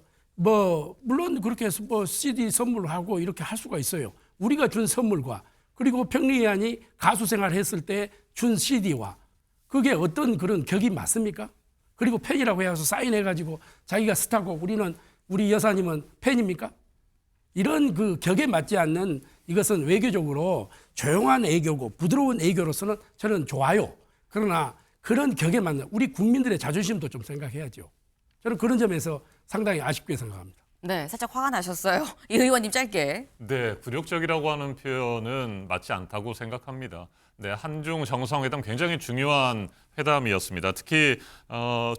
S6: 물론 그렇게 해서 CD 선물하고 이렇게 할 수가 있어요. 우리가 준 선물과 그리고 평리위안이 가수 생활했을 때 준 CD와 그게 어떤 그런 격이 맞습니까? 그리고 팬이라고 해서 사인해가지고 자기가 스타고 우리 여사님은 팬입니까? 이런 그 격에 맞지 않는 이것은 외교적으로 조용한 애교고 부드러운 애교로서는 저는 좋아요. 그러나 그런 격에 맞는 우리 국민들의 자존심도 좀 생각해야죠. 저는 그런 점에서 상당히 아쉽게 생각합니다.
S1: 네, 살짝 화가 나셨어요. 이 의원님 짧게.
S5: 네, 굴욕적이라고 하는 표현은 맞지 않다고 생각합니다. 네, 한중 정상회담 굉장히 중요한 회담이었습니다. 특히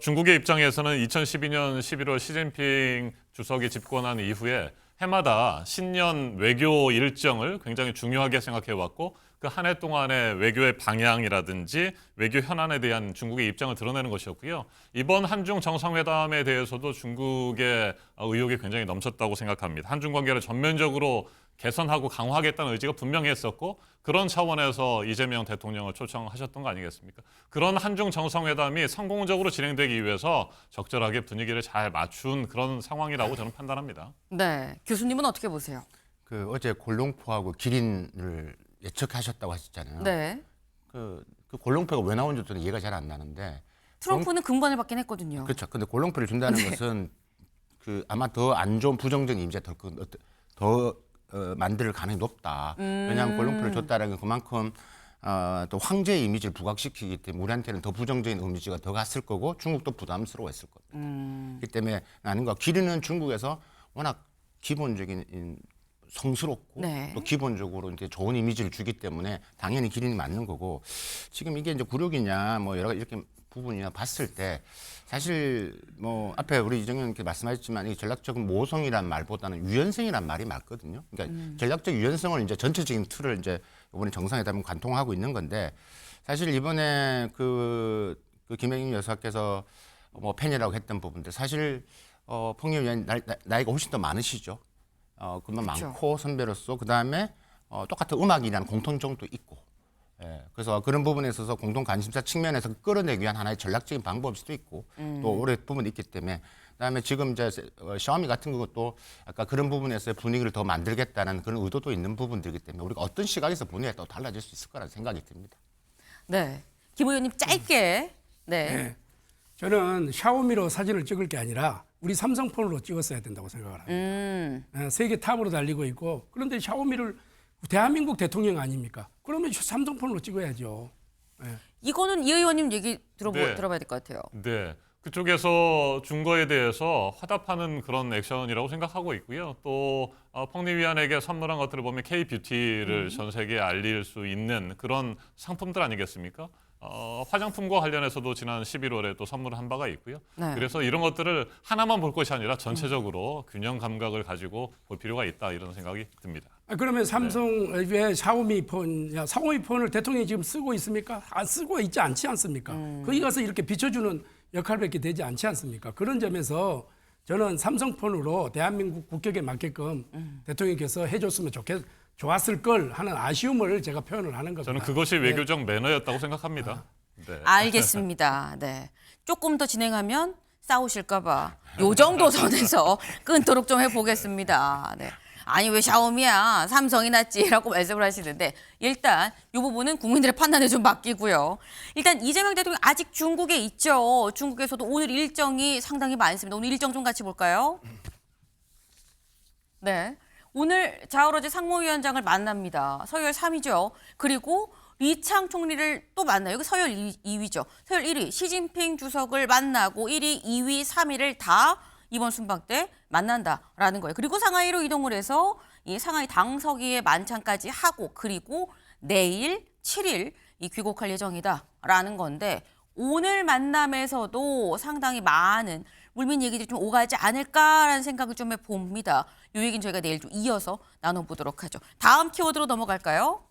S5: 중국의 입장에서는 2012년 11월 시진핑 주석이 집권한 이후에 해마다 신년 외교 일정을 굉장히 중요하게 생각해 왔고 그 한 해 동안의 외교의 방향이라든지 외교 현안에 대한 중국의 입장을 드러내는 것이었고요. 이번 한중 정상회담에 대해서도 중국의 의욕이 굉장히 넘쳤다고 생각합니다. 한중 관계를 전면적으로 개선하고 강화하겠다는 의지가 분명히 했었고 그런 차원에서 이재명 대통령을 초청하셨던 거 아니겠습니까? 그런 한중 정상회담이 성공적으로 진행되기 위해서 적절하게 분위기를 잘 맞춘 그런 상황이라고 저는 판단합니다.
S1: 네, 교수님은 어떻게 보세요?
S4: 어제 골룡포하고 기린을 예측하셨다고 하셨잖아요.
S1: 네.
S4: 그 골롱표가 왜 나온지 저는 이해가 잘 안 나는데.
S1: 트럼프는 금관을 받긴 했거든요.
S4: 그렇죠. 근데 골롱표를 준다는 것은 그 아마 더 안 좋은 부정적인 이미지가 더 만들 가능성이 높다. 왜냐하면 골롱표를 줬다는 건 그만큼 또 황제의 이미지를 부각시키기 때문에 우리한테는 더 부정적인 이미지가 더 갔을 거고 중국도 부담스러워했을 겁니다. 그렇기 때문에 나는가 기린은 중국에서 워낙 기본적인 성스럽고
S1: 네.
S4: 또 기본적으로 이제 좋은 이미지를 주기 때문에 당연히 기린이 맞는 거고 지금 이게 이제 굴욕이냐 뭐 여러 가지 이렇게 부분이나 봤을 때 사실 뭐 앞에 우리 이정현 이렇게 말씀하셨지만 이 전략적 모성이란 말보다는 유연성이란 말이 맞거든요. 그러니까 전략적 유연성을 이제 전체적인 틀을 이제 이번에 정상회담은 관통하고 있는 건데 사실 이번에 그 김영임 여사께서 뭐 팬이라고 했던 부분들 사실 펑님 위원 나이가 훨씬 더 많으시죠. 그만
S1: 그렇죠.
S4: 많고 선배로서 그 다음에 똑같은 음악이라는 공통점도 있고. 예, 그래서 그런 부분에 있어서 공동 관심사 측면에서 끌어내기 위한 하나의 전략적인 방법일 수도 있고 또 오래 부분이 있기 때문에 그다음에 지금 이제 샤오미 같은 것도 아까 그런 부분에서 분위기를 더 만들겠다는 그런 의도도 있는 부분들이기 때문에 우리가 어떤 시각에서 보느냐에 또 달라질 수 있을 거라는 생각이 듭니다.
S1: 네. 김 의원님 짧게. 네.
S6: 네. 저는 샤오미로 사진을 찍을 게 아니라 우리 삼성폰으로 찍었어야 된다고 생각을 합니다. 세계 탑으로 달리고 있고 그런데 샤오미를 대한민국 대통령 아닙니까? 그러면 삼성폰으로 찍어야죠. 네.
S1: 이거는 이 의원님 얘기
S5: 네.
S1: 들어봐야 될 것 같아요.
S5: 네. 그쪽에서 준 거에 대해서 화답하는 그런 액션이라고 생각하고 있고요. 또 펑리 위안에게 선물한 것들을 보면 K-뷰티를 전 세계에 알릴 수 있는 그런 상품들 아니겠습니까? 화장품과 관련해서도 지난 11월에 또 선물한 바가 있고요.
S1: 네.
S5: 그래서 이런 것들을 하나만 볼 것이 아니라 전체적으로 균형 감각을 가지고 볼 필요가 있다 이런 생각이 듭니다.
S6: 그러면 삼성 왜 샤오미 폰을 대통령이 지금 쓰고 있습니까? 안 쓰고 있지 않지 않습니까? 거기 가서 이렇게 비춰주는 역할밖에 되지 않지 않습니까? 그런 점에서 저는 삼성폰으로 대한민국 국격에 맞게끔 대통령께서 해줬으면 좋았을 걸 하는 아쉬움을 제가 표현을 하는 겁니다.
S5: 저는 그것이 외교적 매너였다고 생각합니다. 네.
S1: 알겠습니다. 네. 조금 더 진행하면 싸우실까 봐. 요 정도 선에서 끊도록 좀 해보겠습니다. 네. 아니 왜 샤오미야 삼성이 낫지라고 말씀을 하시는데 일단 이 부분은 국민들의 판단에 좀 맡기고요. 일단 이재명 대통령 아직 중국에 있죠. 중국에서도 오늘 일정이 상당히 많습니다. 오늘 일정 좀 같이 볼까요? 네. 오늘 자오러제 상무위원장을 만납니다. 서열 3위죠. 그리고 리창 총리를 또 만나요. 여기 서열 2위죠. 서열 1위 시진핑 주석을 만나고 1위, 2위, 3위를 다 이번 순방 때 만난다라는 거예요. 그리고 상하이로 이동을 해서 이 상하이 당서기의 만찬까지 하고 그리고 내일 7일 이 귀국할 예정이다라는 건데 오늘 만남에서도 상당히 많은 물밑 얘기들이 좀 오가지 않을까라는 생각을 좀 해봅니다. 이 얘기는 저희가 내일 좀 이어서 나눠보도록 하죠. 다음 키워드로 넘어갈까요?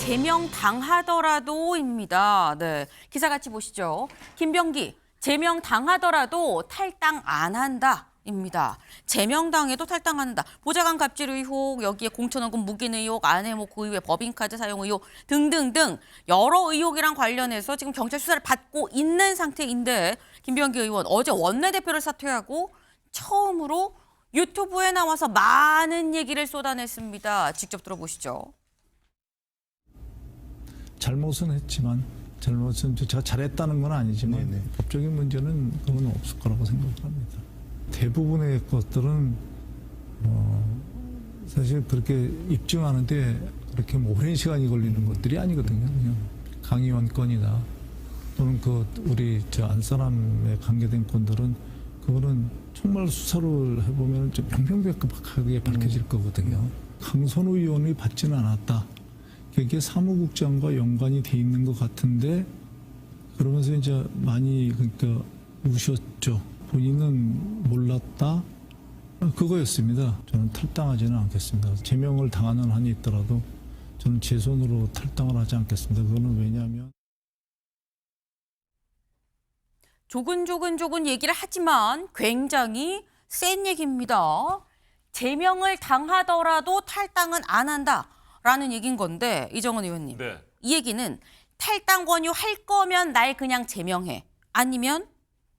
S1: 제명 당하더라도입니다. 네, 기사 같이 보시죠. 김병기 제명 당하더라도 탈당 안 한다입니다. 제명당해도 탈당 안 한다. 보좌관 갑질 의혹, 여기에 공천원금 묵인 의혹, 안해모 고의회 법인카드 사용 의혹 등등등 여러 의혹이랑 관련해서 지금 경찰 수사를 받고 있는 상태인데 김병기 의원 어제 원내대표를 사퇴하고 처음으로 유튜브에 나와서 많은 얘기를 쏟아냈습니다. 직접 들어보시죠.
S9: 잘못은 했지만 잘못은 제가 잘했다는 건 아니지만 법적인 문제는 그건 없을 거라고 생각합니다. 대부분의 것들은 사실 그렇게 입증하는데 그렇게 오랜 시간이 걸리는 것들이 아니거든요. 그냥 강의원 건이나 또는 그 우리 안 사람에 관계된 건들은 그거는 정말 수사를 해보면 좀 명명백백하게 밝혀질 거거든요. 강선우 의원이 받지는 않았다. 그게 사무국장과 연관이 돼 있는 것 같은데 그러면서 이제 많이 그러니까 우셨죠. 본인은 몰랐다. 그거였습니다. 저는 탈당하지는 않겠습니다. 제명을 당하는 한이 있더라도 저는 제 손으로 탈당을 하지 않겠습니다. 그거는 왜냐하면
S1: 조근조근 얘기를 하지만 굉장히 센 얘기입니다. 제명을 당하더라도 탈당은 안 한다라는 얘기인 건데 이정원 의원님.
S5: 네.
S1: 이 얘기는 탈당 권유할 거면 날 그냥 제명해. 아니면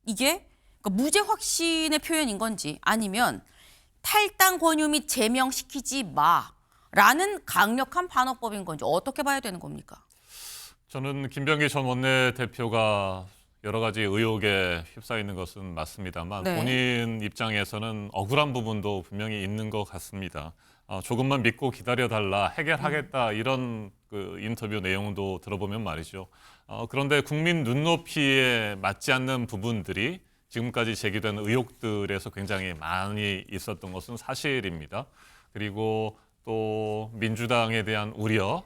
S1: 이게 그러니까 무죄 확신의 표현인 건지 아니면 탈당 권유 및 제명시키지 마라는 강력한 반어법인 건지 어떻게 봐야 되는 겁니까?
S5: 저는 김병기 전 원내대표가 여러 가지 의혹에 휩싸이는 것은 맞습니다만
S1: 네.
S5: 본인 입장에서는 억울한 부분도 분명히 있는 것 같습니다. 조금만 믿고 기다려달라, 해결하겠다 이런 그 인터뷰 내용도 들어보면 말이죠. 그런데 국민 눈높이에 맞지 않는 부분들이 지금까지 제기된 의혹들에서 굉장히 많이 있었던 것은 사실입니다. 그리고 또 민주당에 대한 우려,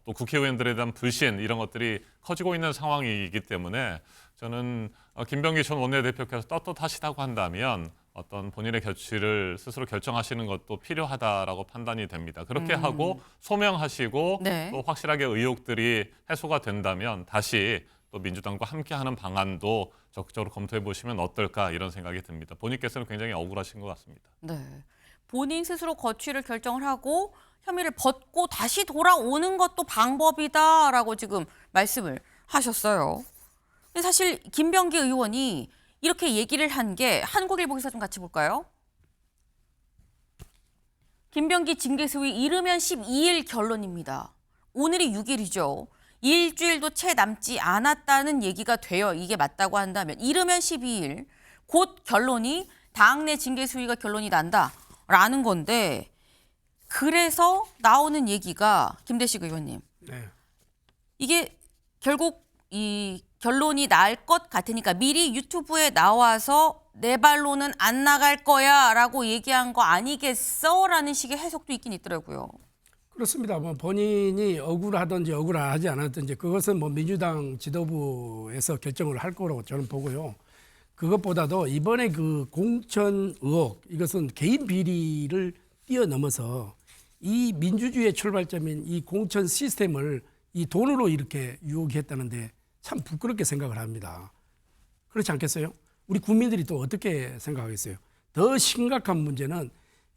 S5: 또 국회의원들에 대한 불신 이런 것들이 커지고 있는 상황이기 때문에 저는 김병기 전 원내대표께서 떳떳하시다고 한다면 어떤 본인의 결취를 스스로 결정하시는 것도 필요하다라고 판단이 됩니다. 그렇게 하고 소명하시고
S1: 네.
S5: 또 확실하게 의혹들이 해소가 된다면 다시 또 민주당과 함께하는 방안도 적극적으로 검토해 보시면 어떨까 이런 생각이 듭니다. 본인께서는 굉장히 억울하신 것 같습니다.
S1: 네. 본인 스스로 거취를 결정을 하고 혐의를 벗고 다시 돌아오는 것도 방법이다라고 지금 말씀을 하셨어요. 근데 사실 김병기 의원이 이렇게 얘기를 한 게 한국일보 기사 좀 같이 볼까요? 김병기 징계소위 이르면 12일 결론입니다. 오늘이 6일이죠. 일주일도 채 남지 않았다는 얘기가 돼요. 이게 맞다고 한다면 이르면 12일 곧 결론이 당내 징계 수위가 결론이 난다라는 건데 그래서 나오는 얘기가 김대식 의원님
S6: 네.
S1: 이게 결국 이 결론이 날 것 같으니까 미리 유튜브에 나와서 내 발로는 안 나갈 거야라고 얘기한 거 아니겠어라는 식의 해석도 있긴 있더라고요.
S6: 그렇습니다. 뭐 본인이 억울하든지 억울하지 않았든지 그것은 뭐 민주당 지도부에서 결정을 할 거라고 저는 보고요. 그것보다도 이번에 그 공천 의혹 이것은 개인 비리를 뛰어넘어서 이 민주주의의 출발점인 이 공천 시스템을 이 돈으로 이렇게 유혹했다는데 참 부끄럽게 생각을 합니다. 그렇지 않겠어요? 우리 국민들이 또 어떻게 생각하겠어요? 더 심각한 문제는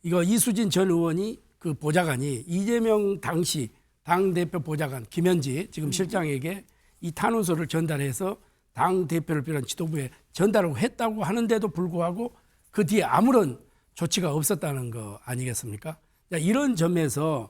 S6: 이거 이수진 전 의원이 그 보좌관이 이재명 당시 당대표 보좌관 김현지 지금 실장에게 이 탄원서를 전달해서 당대표를 비롯한 지도부에 전달을 했다고 하는데도 불구하고 그 뒤에 아무런 조치가 없었다는 거 아니겠습니까? 이런 점에서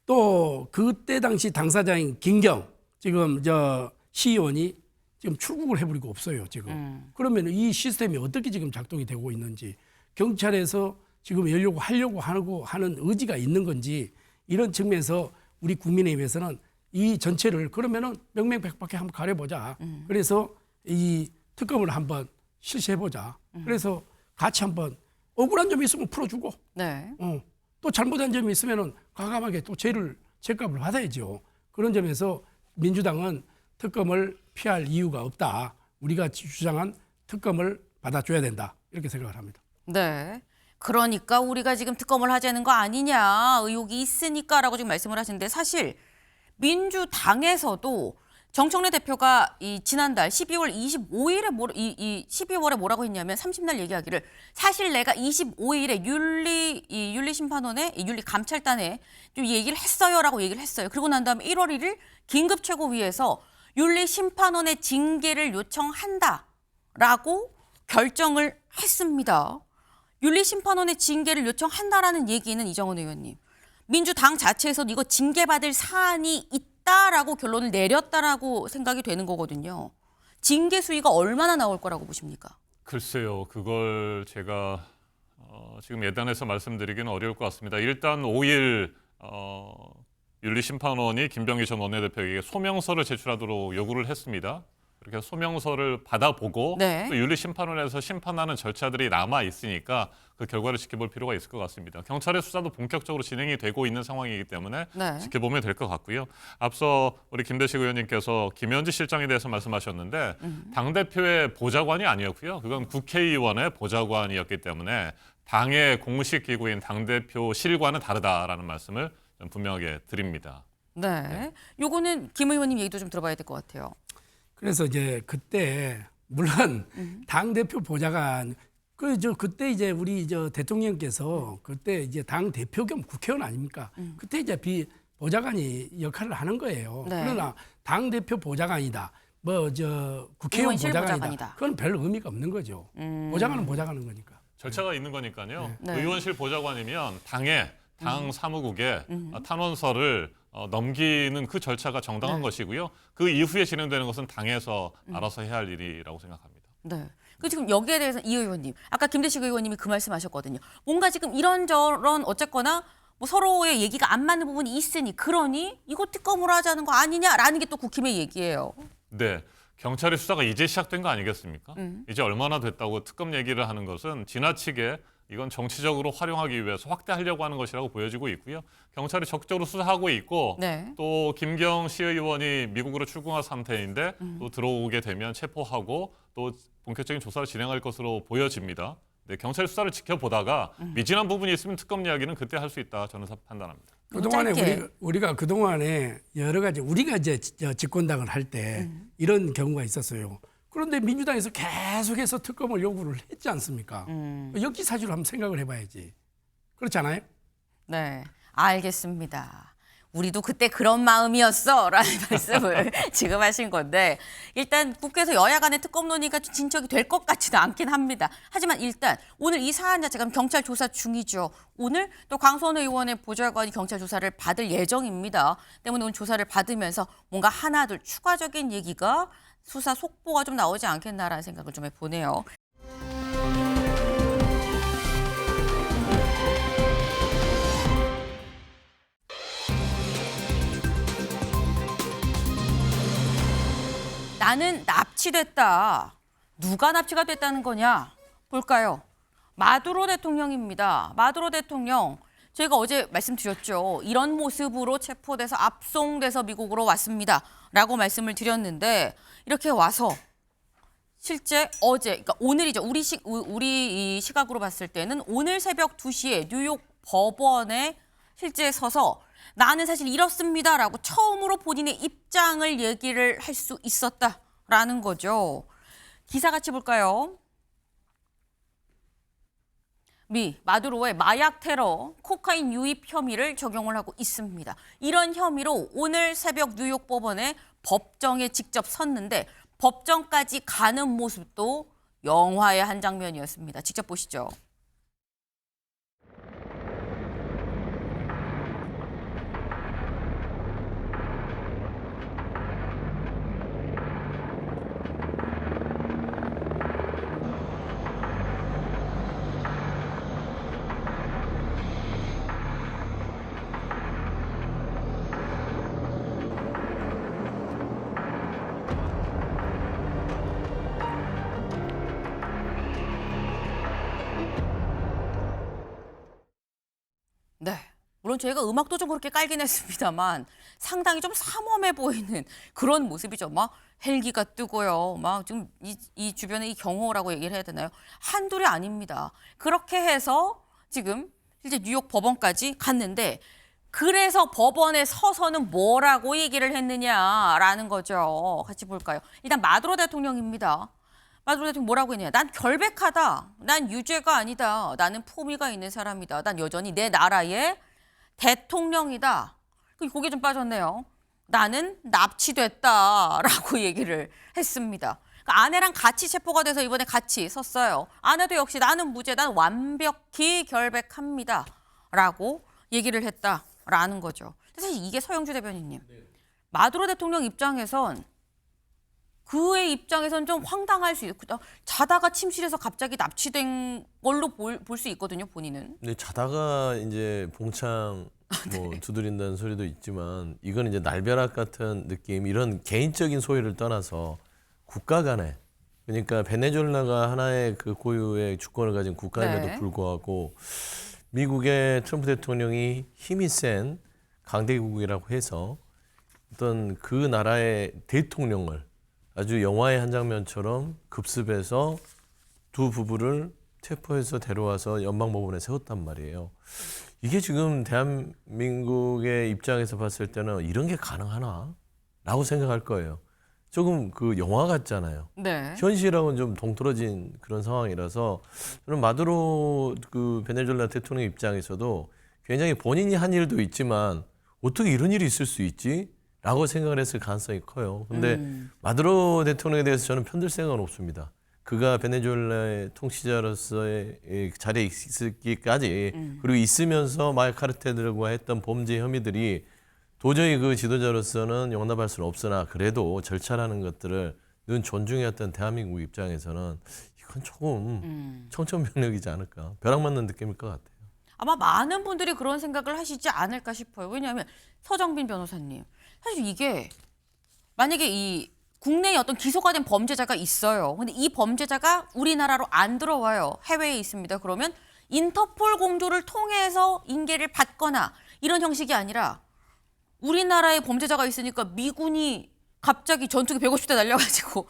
S6: 또 그때 당시 당사자인 김경 지금 저 시의원이 지금 출국을 해버리고 없어요 지금. 그러면 이 시스템이 어떻게 지금 작동이 되고 있는지 경찰에서 지금 하려고 하는 의지가 있는 건지 이런 측면에서 우리 국민의힘에서는 이 전체를 그러면은 명명백백하게 한번 가려보자. 그래서 이 특검을 한번 실시해보자. 그래서 같이 한번 억울한 점이 있으면 풀어주고
S1: 네.
S6: 또 잘못한 점이 있으면은 과감하게 또 죄값을 받아야죠. 그런 점에서 민주당은 특검을 피할 이유가 없다. 우리가 주장한 특검을 받아줘야 된다. 이렇게 생각을 합니다.
S1: 네. 그러니까 우리가 지금 특검을 하자는 거 아니냐 의혹이 있으니까라고 지금 말씀을 하시는데 사실 민주당에서도 정청래 대표가 이 지난달 12월 25일에 12월에 뭐라고 했냐면 30날 얘기하기를 사실 내가 25일에 윤리심판원에 윤리감찰단에 좀 얘기를 했어요라고 얘기를 했어요. 그리고 난 다음에 1월 1일 긴급 최고위에서 윤리심판원의 징계를 요청한다라고 결정을 했습니다. 윤리심판원의 징계를 요청한다라는 얘기는 이정원 의원님. 민주당 자체에서도 이거 징계받을 사안이 있다라고 결론을 내렸다라고 생각이 되는 거거든요. 징계 수위가 얼마나 나올 거라고 보십니까?
S5: 글쎄요. 그걸 제가 지금 예단해서 말씀드리기는 어려울 것 같습니다. 일단 5일 윤리심판원이 김병기 전 원내대표에게 소명서를 제출하도록 요구를 했습니다. 그렇게 소명서를 받아보고
S1: 네.
S5: 또 윤리심판원에서 심판하는 절차들이 남아 있으니까 그 결과를 지켜볼 필요가 있을 것 같습니다. 경찰의 수사도 본격적으로 진행이 되고 있는 상황이기 때문에
S1: 네.
S5: 지켜보면 될 것 같고요. 앞서 우리 김대식 의원님께서 김현지 실장에 대해서 말씀하셨는데 당대표의 보좌관이 아니었고요. 그건 국회의원의 보좌관이었기 때문에 당의 공식 기구인 당대표실과는 다르다라는 말씀을 분명하게 드립니다.
S1: 네. 요거는 김 의원님 얘기도 좀 들어봐야 될 것 같아요.
S6: 그래서 이제 그때 물론 당 대표 보좌관 그때 이제 우리 대통령께서 그때 이제 당 대표 겸 국회의원 아닙니까? 그때 이제 보좌관이 역할을 하는 거예요.
S1: 네.
S6: 그러나 당 대표 보좌관이다. 뭐 저 국회의원
S1: 의원실
S6: 보좌관이다.
S1: 보좌관이다.
S6: 그건 별 의미가 없는 거죠. 보좌관은 보좌관인 거니까.
S5: 절차가 있는 거니까요.
S1: 네.
S5: 의원실 보좌관이면 당 사무국에 탄원서를 넘기는 그 절차가 정당한 것이고요. 그 이후에 진행되는 것은 당에서 알아서 해야 할 일이라고 생각합니다.
S1: 네. 그 지금 여기에 대해서 이 의원님, 아까 김대식 의원님이 그 말씀하셨거든요. 뭔가 지금 이런저런 어쨌거나 뭐 서로의 얘기가 안 맞는 부분이 있으니 그러니 이거 특검으로 하자는 거 아니냐라는 게 또 국힘의 얘기예요.
S5: 네. 경찰의 수사가 이제 시작된 거 아니겠습니까? 이제 얼마나 됐다고 특검 얘기를 하는 것은 지나치게 이건 정치적으로 활용하기 위해서 확대하려고 하는 것이라고 보여지고 있고요. 경찰이 적극적으로 수사하고 있고
S1: 네.
S5: 또 김경 시의원이 미국으로 출국한 상태인데 또 들어오게 되면 체포하고 또 본격적인 조사를 진행할 것으로 보여집니다. 네, 경찰 수사를 지켜보다가 미진한 부분이 있으면 특검 이야기는 그때 할 수 있다 저는 판단합니다.
S6: 그동안에
S1: 짧게.
S6: 우리가 그동안에 여러 가지 우리가 이제 집권당을 할 때 이런 경우가 있었어요. 그런데 민주당에서 계속해서 특검을 요구를 했지 않습니까? 역지사지로 한번 생각을 해봐야지. 그렇지 않아요?
S1: 네, 알겠습니다. 우리도 그때 그런 마음이었어라는 말씀을 지금 하신 건데 일단 국회에서 여야 간의 특검 논의가 진척이 될 것 같지도 않긴 합니다. 하지만 일단 오늘 이 사안 자체가 경찰 조사 중이죠. 오늘 또 광선 의원의 보좌관이 경찰 조사를 받을 예정입니다. 때문에 오늘 조사를 받으면서 뭔가 하나둘 추가적인 얘기가 수사 속보가 좀 나오지 않겠나라는 생각을 좀 해보네요. 나는 납치됐다. 누가 납치가 됐다는 거냐? 볼까요? 마두로 대통령입니다. 마두로 대통령, 저희가 어제 말씀드렸죠. 이런 모습으로 체포돼서 압송돼서 미국으로 왔습니다. 라고 말씀을 드렸는데 이렇게 와서 실제 어제, 그러니까 오늘이죠. 우리 이 시각으로 봤을 때는 오늘 새벽 2시에 뉴욕 법원에 실제 서서 나는 사실 이렇습니다라고 처음으로 본인의 입장을 얘기를 할 수 있었다라는 거죠. 기사 같이 볼까요? 미 마두로의 마약 테러, 코카인 유입 혐의를 적용을 하고 있습니다. 이런 혐의로 오늘 새벽 뉴욕 법원에 법정에 직접 섰는데 법정까지 가는 모습도 영화의 한 장면이었습니다. 직접 보시죠. 네. 물론 저희가 음악도 좀 그렇게 깔긴 했습니다만 상당히 좀 삼엄해 보이는 그런 모습이죠. 막 헬기가 뜨고요. 막 좀 이 주변에 이 경호라고 얘기를 해야 되나요? 한둘이 아닙니다. 그렇게 해서 지금 실제 뉴욕 법원까지 갔는데 그래서 법원에 서서는 뭐라고 얘기를 했느냐라는 거죠. 같이 볼까요? 일단 마두로 대통령입니다. 마두로 대통령 뭐라고 했냐? 난 결백하다. 난 유죄가 아니다. 나는 품위가 있는 사람이다. 난 여전히 내 나라의 대통령이다. 거기에 좀 빠졌네요. 나는 납치됐다라고 얘기를 했습니다. 그러니까 아내랑 같이 체포가 돼서 이번에 같이 섰어요. 아내도 역시 나는 무죄, 난 완벽히 결백합니다라고 얘기를 했다라는 거죠. 사실 이게 서영주 대변인님, 마두로 대통령 입장에선 그의 입장에선 좀 황당할 수 있고 자다가 침실에서 갑자기 납치된 걸로 볼 수 있거든요, 본인은.
S10: 근데 자다가 이제 봉창 뭐 두드린다는 소리도 있지만 이건 이제 날벼락 같은 느낌, 이런 개인적인 소유를 떠나서 국가 간에, 그러니까 베네수엘라가 하나의 그 고유의 주권을 가진 국가임에도
S1: 네.
S10: 불구하고 미국의 트럼프 대통령이 힘이 센 강대국이라고 해서 어떤 그 나라의 대통령을 아주 영화의 한 장면처럼 급습해서 두 부부를 체포해서 데려와서 연방법원에 세웠단 말이에요. 이게 지금 대한민국의 입장에서 봤을 때는 이런 게 가능하나? 라고 생각할 거예요. 조금 그 영화 같잖아요.
S1: 네.
S10: 현실하고는 좀 동떨어진 그런 상황이라서 저는 마두로 그 베네수엘라 대통령 입장에서도 굉장히 본인이 한 일도 있지만 어떻게 이런 일이 있을 수 있지? 라고 생각을 했을 가능성이 커요. 근데 마두로 대통령에 대해서 저는 편들 생각은 없습니다. 그가 베네수엘라의 통치자로서의 자리에 있기까지 그리고 있으면서 마약 카르텔들과 했던 범죄 혐의들이 도저히 그 지도자로서는 용납할 수는 없으나 그래도 절차라는 것들을 늘 존중해왔던 대한민국 입장에서는 이건 조금 청천벽력이지 않을까. 벼락 맞는 느낌일 것 같아요.
S1: 아마 많은 분들이 그런 생각을 하시지 않을까 싶어요. 왜냐하면 서정빈 변호사님, 사실 이게 만약에 이 국내에 어떤 기소가 된 범죄자가 있어요. 근데 이 범죄자가 우리나라로 안 들어와요. 해외에 있습니다. 그러면 인터폴 공조를 통해서 인계를 받거나 이런 형식이 아니라 우리나라에 범죄자가 있으니까 미군이 갑자기 전투기 150대 날려가지고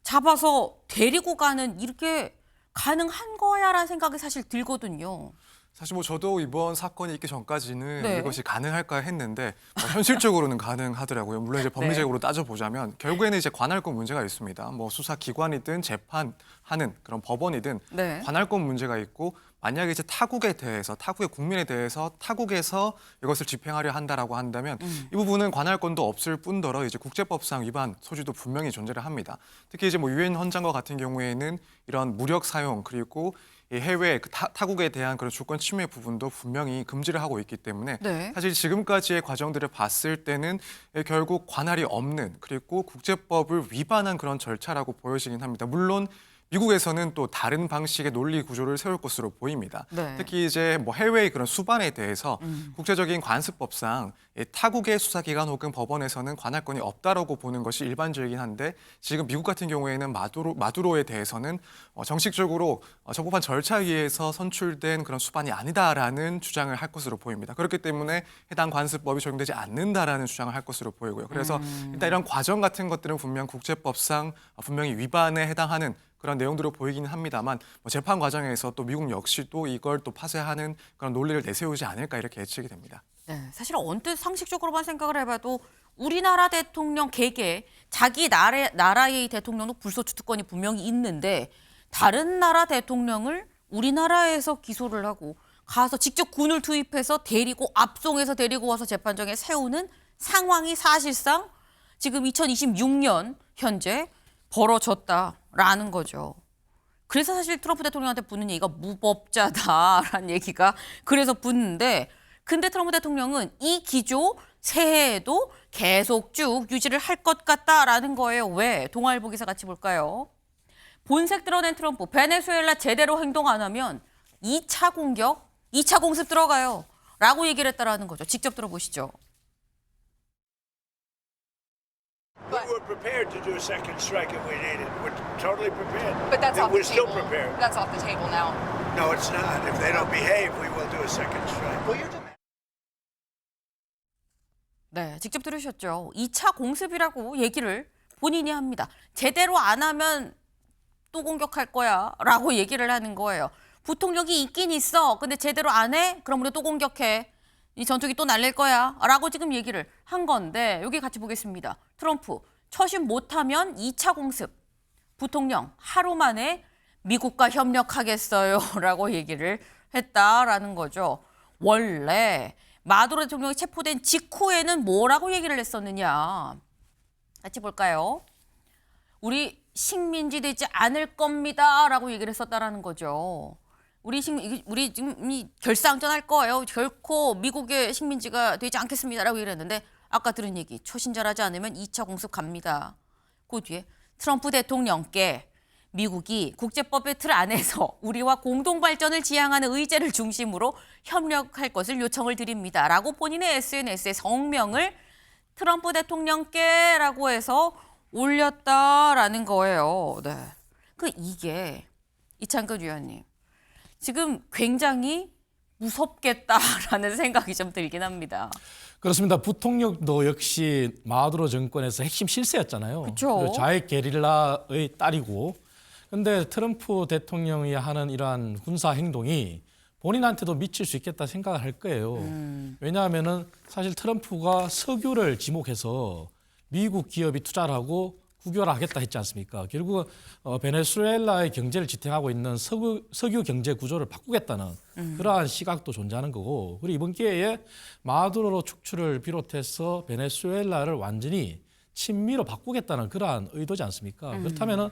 S1: 잡아서 데리고 가는 이렇게 가능한 거야라는 생각이 사실 들거든요.
S11: 사실 뭐 저도 이번 사건이 있기 전까지는
S1: 네.
S11: 이것이 가능할까 했는데 현실적으로는 가능하더라고요. 물론 이제 법리적으로 따져보자면 결국에는 이제 관할권 문제가 있습니다. 뭐 수사 기관이든 재판하는 그런 법원이든
S1: 네.
S11: 관할권 문제가 있고 만약에 이제 타국에 대해서 타국의 국민에 대해서 타국에서 이것을 집행하려 한다라고 한다면 이 부분은 관할권도 없을 뿐더러 이제 국제법상 위반 소지도 분명히 존재를 합니다. 특히 이제 뭐 유엔 헌장과 같은 경우에는 이런 무력 사용 그리고 이 해외 타국에 대한 그런 주권 침해 부분도 분명히 금지를 하고 있기 때문에
S1: 네.
S11: 사실 지금까지의 과정들을 봤을 때는 결국 관할이 없는 그리고 국제법을 위반한 그런 절차라고 보여지긴 합니다. 물론 미국에서는 또 다른 방식의 논리 구조를 세울 것으로 보입니다.
S1: 네.
S11: 특히 이제 뭐 해외의 그런 수반에 대해서 국제적인 관습법상 타국의 수사기관 혹은 법원에서는 관할권이 없다라고 보는 것이 일반적이긴 한데 지금 미국 같은 경우에는 마두로에 대해서는 정식적으로 적법한 절차에 의해서 선출된 그런 수반이 아니다라는 주장을 할 것으로 보입니다. 그렇기 때문에 해당 관습법이 적용되지 않는다라는 주장을 할 것으로 보이고요. 그래서 일단 이런 과정 같은 것들은 분명 국제법상 분명히 위반에 해당하는 그런 내용들로 보이기는 합니다만 재판 과정에서 또 미국 역시도 이걸 또 파쇄하는 그런 논리를 내세우지 않을까 이렇게 예측이 됩니다.
S1: 네, 사실 언뜻 상식적으로만 생각을 해봐도 우리나라 대통령 개개 자기 나라의 대통령도 불소추 특권이 분명히 있는데 다른 나라 대통령을 우리나라에서 기소를 하고 가서 직접 군을 투입해서 데리고 압송해서 데리고 와서 재판정에 세우는 상황이 사실상 지금 2026년 현재 벌어졌다라는 거죠. 그래서 사실 트럼프 대통령한테 붙는 얘기가 무법자다라는 얘기가 그래서 붙는데 근데 트럼프 대통령은 이 기조 새해에도 계속 쭉 유지를 할 것 같다라는 거예요. 왜? 동아일보 기사 같이 볼까요? 본색 드러낸 트럼프, 베네수엘라 제대로 행동 안 하면 2차 공격, 2차 공습 들어가요. 라고 얘기를 했다라는 거죠. 직접 들어보시죠.
S12: We were prepared to do a second strike if we needed. We're totally prepared.
S13: But that's off
S12: We're
S13: the
S12: still
S13: table.
S12: prepared.
S13: That's off the table now.
S12: No, it's not. If they don't behave, we will do a second strike. Well, you're
S1: 네, 직접 들으셨죠. 2차 공습이라고 얘기를 본인이 합니다. 제대로 안 하면 또 공격할 거야 라고 얘기를 하는 거예요. 부통령이 있긴 있어. 근데 제대로 안 해? 그럼 우리 또 공격해. 이 전투기 또 날릴 거야 라고 지금 얘기를 한 건데 여기 같이 보겠습니다. 트럼프 처신 못하면 2차 공습. 부통령 하루 만에 미국과 협력하겠어요 라고 얘기를 했다라는 거죠. 원래 마두로 대통령이 체포된 직후에는 뭐라고 얘기를 했었느냐. 같이 볼까요? 우리 식민지 되지 않을 겁니다 라고 얘기를 했었다라는 거죠. 우리 지금 이 결사항전할 거예요. 결코 미국의 식민지가 되지 않겠습니다라고 얘기를 했는데 아까 들은 얘기 초신절하지 않으면 2차 공습 갑니다. 그 뒤에 트럼프 대통령께 미국이 국제법의 틀 안에서 우리와 공동 발전을 지향하는 의제를 중심으로 협력할 것을 요청을 드립니다. 라고 본인의 SNS에 성명을 트럼프 대통령께라고 해서 올렸다라는 거예요. 네. 이게 이창근 위원님 지금 굉장히 무섭겠다라는 생각이 좀 들긴 합니다.
S6: 그렇습니다. 부통령도 역시 마두로 정권에서 핵심 실세였잖아요.
S1: 그렇죠.
S6: 좌익 게릴라의 딸이고. 근데 트럼프 대통령이 하는 이러한 군사 행동이 본인한테도 미칠 수 있겠다 생각을 할 거예요. 왜냐하면은 사실 트럼프가 석유를 지목해서 미국 기업이 투자를 하고
S13: 국유화하겠다 했지 않습니까? 결국 베네수엘라의 경제를 지탱하고 있는 석유 경제 구조를 바꾸겠다는 그러한 시각도 존재하는 거고, 그리고 이번 기회에 마두로 축출을 비롯해서 베네수엘라를 완전히 친미로 바꾸겠다는 그러한 의도지 않습니까? 그렇다면은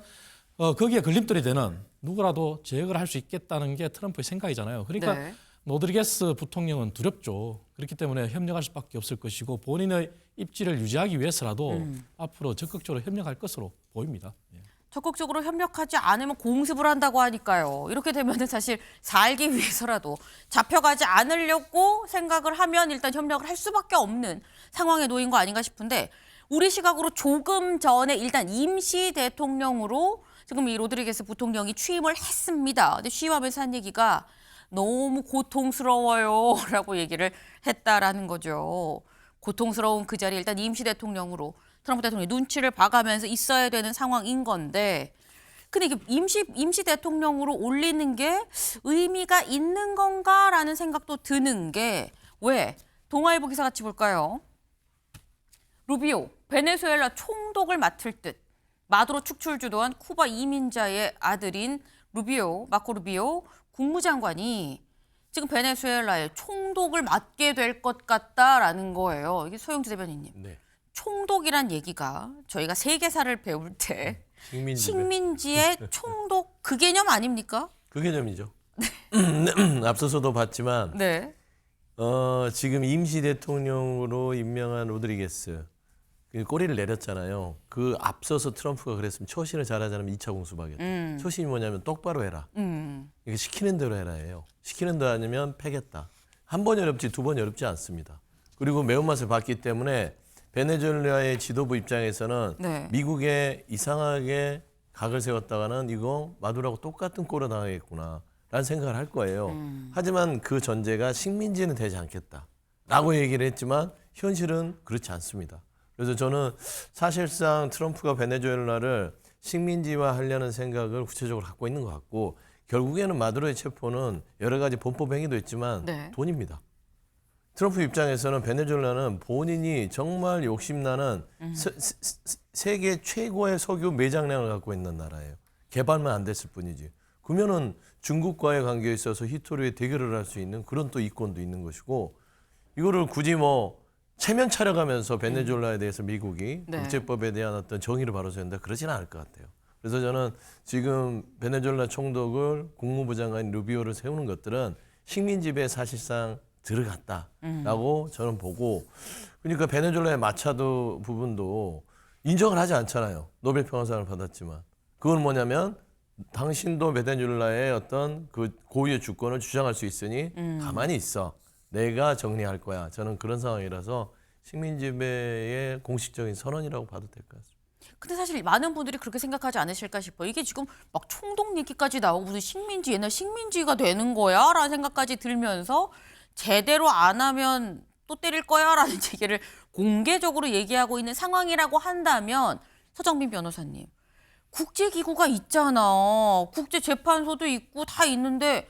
S13: 거기에 걸림돌이 되는 누구라도 제거를 할 수 있겠다는 게 트럼프의 생각이잖아요. 그러니까
S1: 네.
S13: 로드리게스 부통령은 두렵죠. 그렇기 때문에 협력할 수밖에 없을 것이고 본인의 입지를 유지하기 위해서라도 앞으로 적극적으로 협력할 것으로 보입니다. 예.
S1: 적극적으로 협력하지 않으면 공습을 한다고 하니까요. 이렇게 되면 사실 살기 위해서라도 잡혀가지 않으려고 생각을 하면 일단 협력을 할 수밖에 없는 상황에 놓인 거 아닌가 싶은데, 우리 시각으로 조금 전에 일단 임시 대통령으로 지금 이 로드리게스 부통령이 취임을 했습니다. 근데 취임하면서 한 얘기가 너무 고통스러워요 라고 얘기를 했다라는 거죠. 고통스러운 그 자리에 일단 임시 대통령으로 트럼프 대통령이 눈치를 봐가면서 있어야 되는 상황인 건데, 근데 이게 임시 대통령으로 올리는 게 의미가 있는 건가라는 생각도 드는 게, 왜? 동아일보 기사 같이 볼까요? 루비오, 베네수엘라 총독을 맡을 듯. 마두로 축출 주도한 쿠바 이민자의 아들인 마코 루비오 국무장관이 지금 베네수엘라의 총독을 맡게 될 것 같다라는 거예요. 이게 소영주 대변인님.
S10: 네.
S1: 총독이란 얘기가 저희가 세계사를 배울 때
S10: 식민지.
S1: 식민지의 총독 그 개념 아닙니까?
S10: 그 개념이죠. 앞서서도 봤지만
S1: 네.
S10: 지금 임시 대통령으로 임명한 로드리게스 그 꼬리를 내렸잖아요. 그 앞서서 트럼프가 그랬으면 처신을 잘하자면 2차 공수하겠다. 처신이 뭐냐면 똑바로 해라. 이게 시키는 대로 해라예요. 시키는 대로 아니면 패겠다. 한 번 어렵지 두 번 어렵지 않습니다. 그리고 매운맛을 봤기 때문에 베네수엘라의 지도부 입장에서는
S1: 네.
S10: 미국에 이상하게 각을 세웠다가는 이거 마두라고 똑같은 꼴을 당하겠구나 라는 생각을 할 거예요. 하지만 그 전제가 식민지는 되지 않겠다라고 얘기를 했지만 현실은 그렇지 않습니다. 그래서 저는 사실상 트럼프가 베네수엘라를 식민지화 하려는 생각을 구체적으로 갖고 있는 것 같고, 결국에는 마두로의 체포는 여러 가지 범법 행위도 있지만
S1: 네.
S10: 돈입니다. 트럼프 입장에서는 베네수엘라는 본인이 정말 욕심나는 세계 최고의 석유 매장량을 갖고 있는 나라예요. 개발만 안 됐을 뿐이지. 그러면은 중국과의 관계에 있어서 히토리에 대결을 할 수 있는 그런 또 이권도 있는 것이고, 이거를 굳이 뭐 체면 차려가면서 베네수엘라에 대해서 미국이
S1: 네.
S10: 국제법에 대한 어떤 정의를 바로 세운다, 그러지는 않을 것 같아요. 그래서 저는 지금 베네수엘라 총독을 국무부 장관 루비오를 세우는 것들은 식민지배에 사실상 들어갔다라고 저는 보고, 그러니까 베네수엘라의 마차도 부분도 인정을 하지 않잖아요. 노벨 평화상을 받았지만. 그건 뭐냐면 당신도 베네수엘라의 어떤 그 고유의 주권을 주장할 수 있으니 가만히 있어. 내가 정리할 거야. 저는 그런 상황이라서 식민지배의 공식적인 선언이라고 봐도 될 것 같습니다.
S1: 근데 사실 많은 분들이 그렇게 생각하지 않으실까 싶어요. 이게 지금 막 총독 얘기까지 나오고 무슨 식민지, 옛날 식민지가 되는 거야? 라는 생각까지 들면서 제대로 안 하면 또 때릴 거야? 라는 얘기를 공개적으로 얘기하고 있는 상황이라고 한다면, 서정민 변호사님, 국제기구가 있잖아. 국제재판소도 있고 다 있는데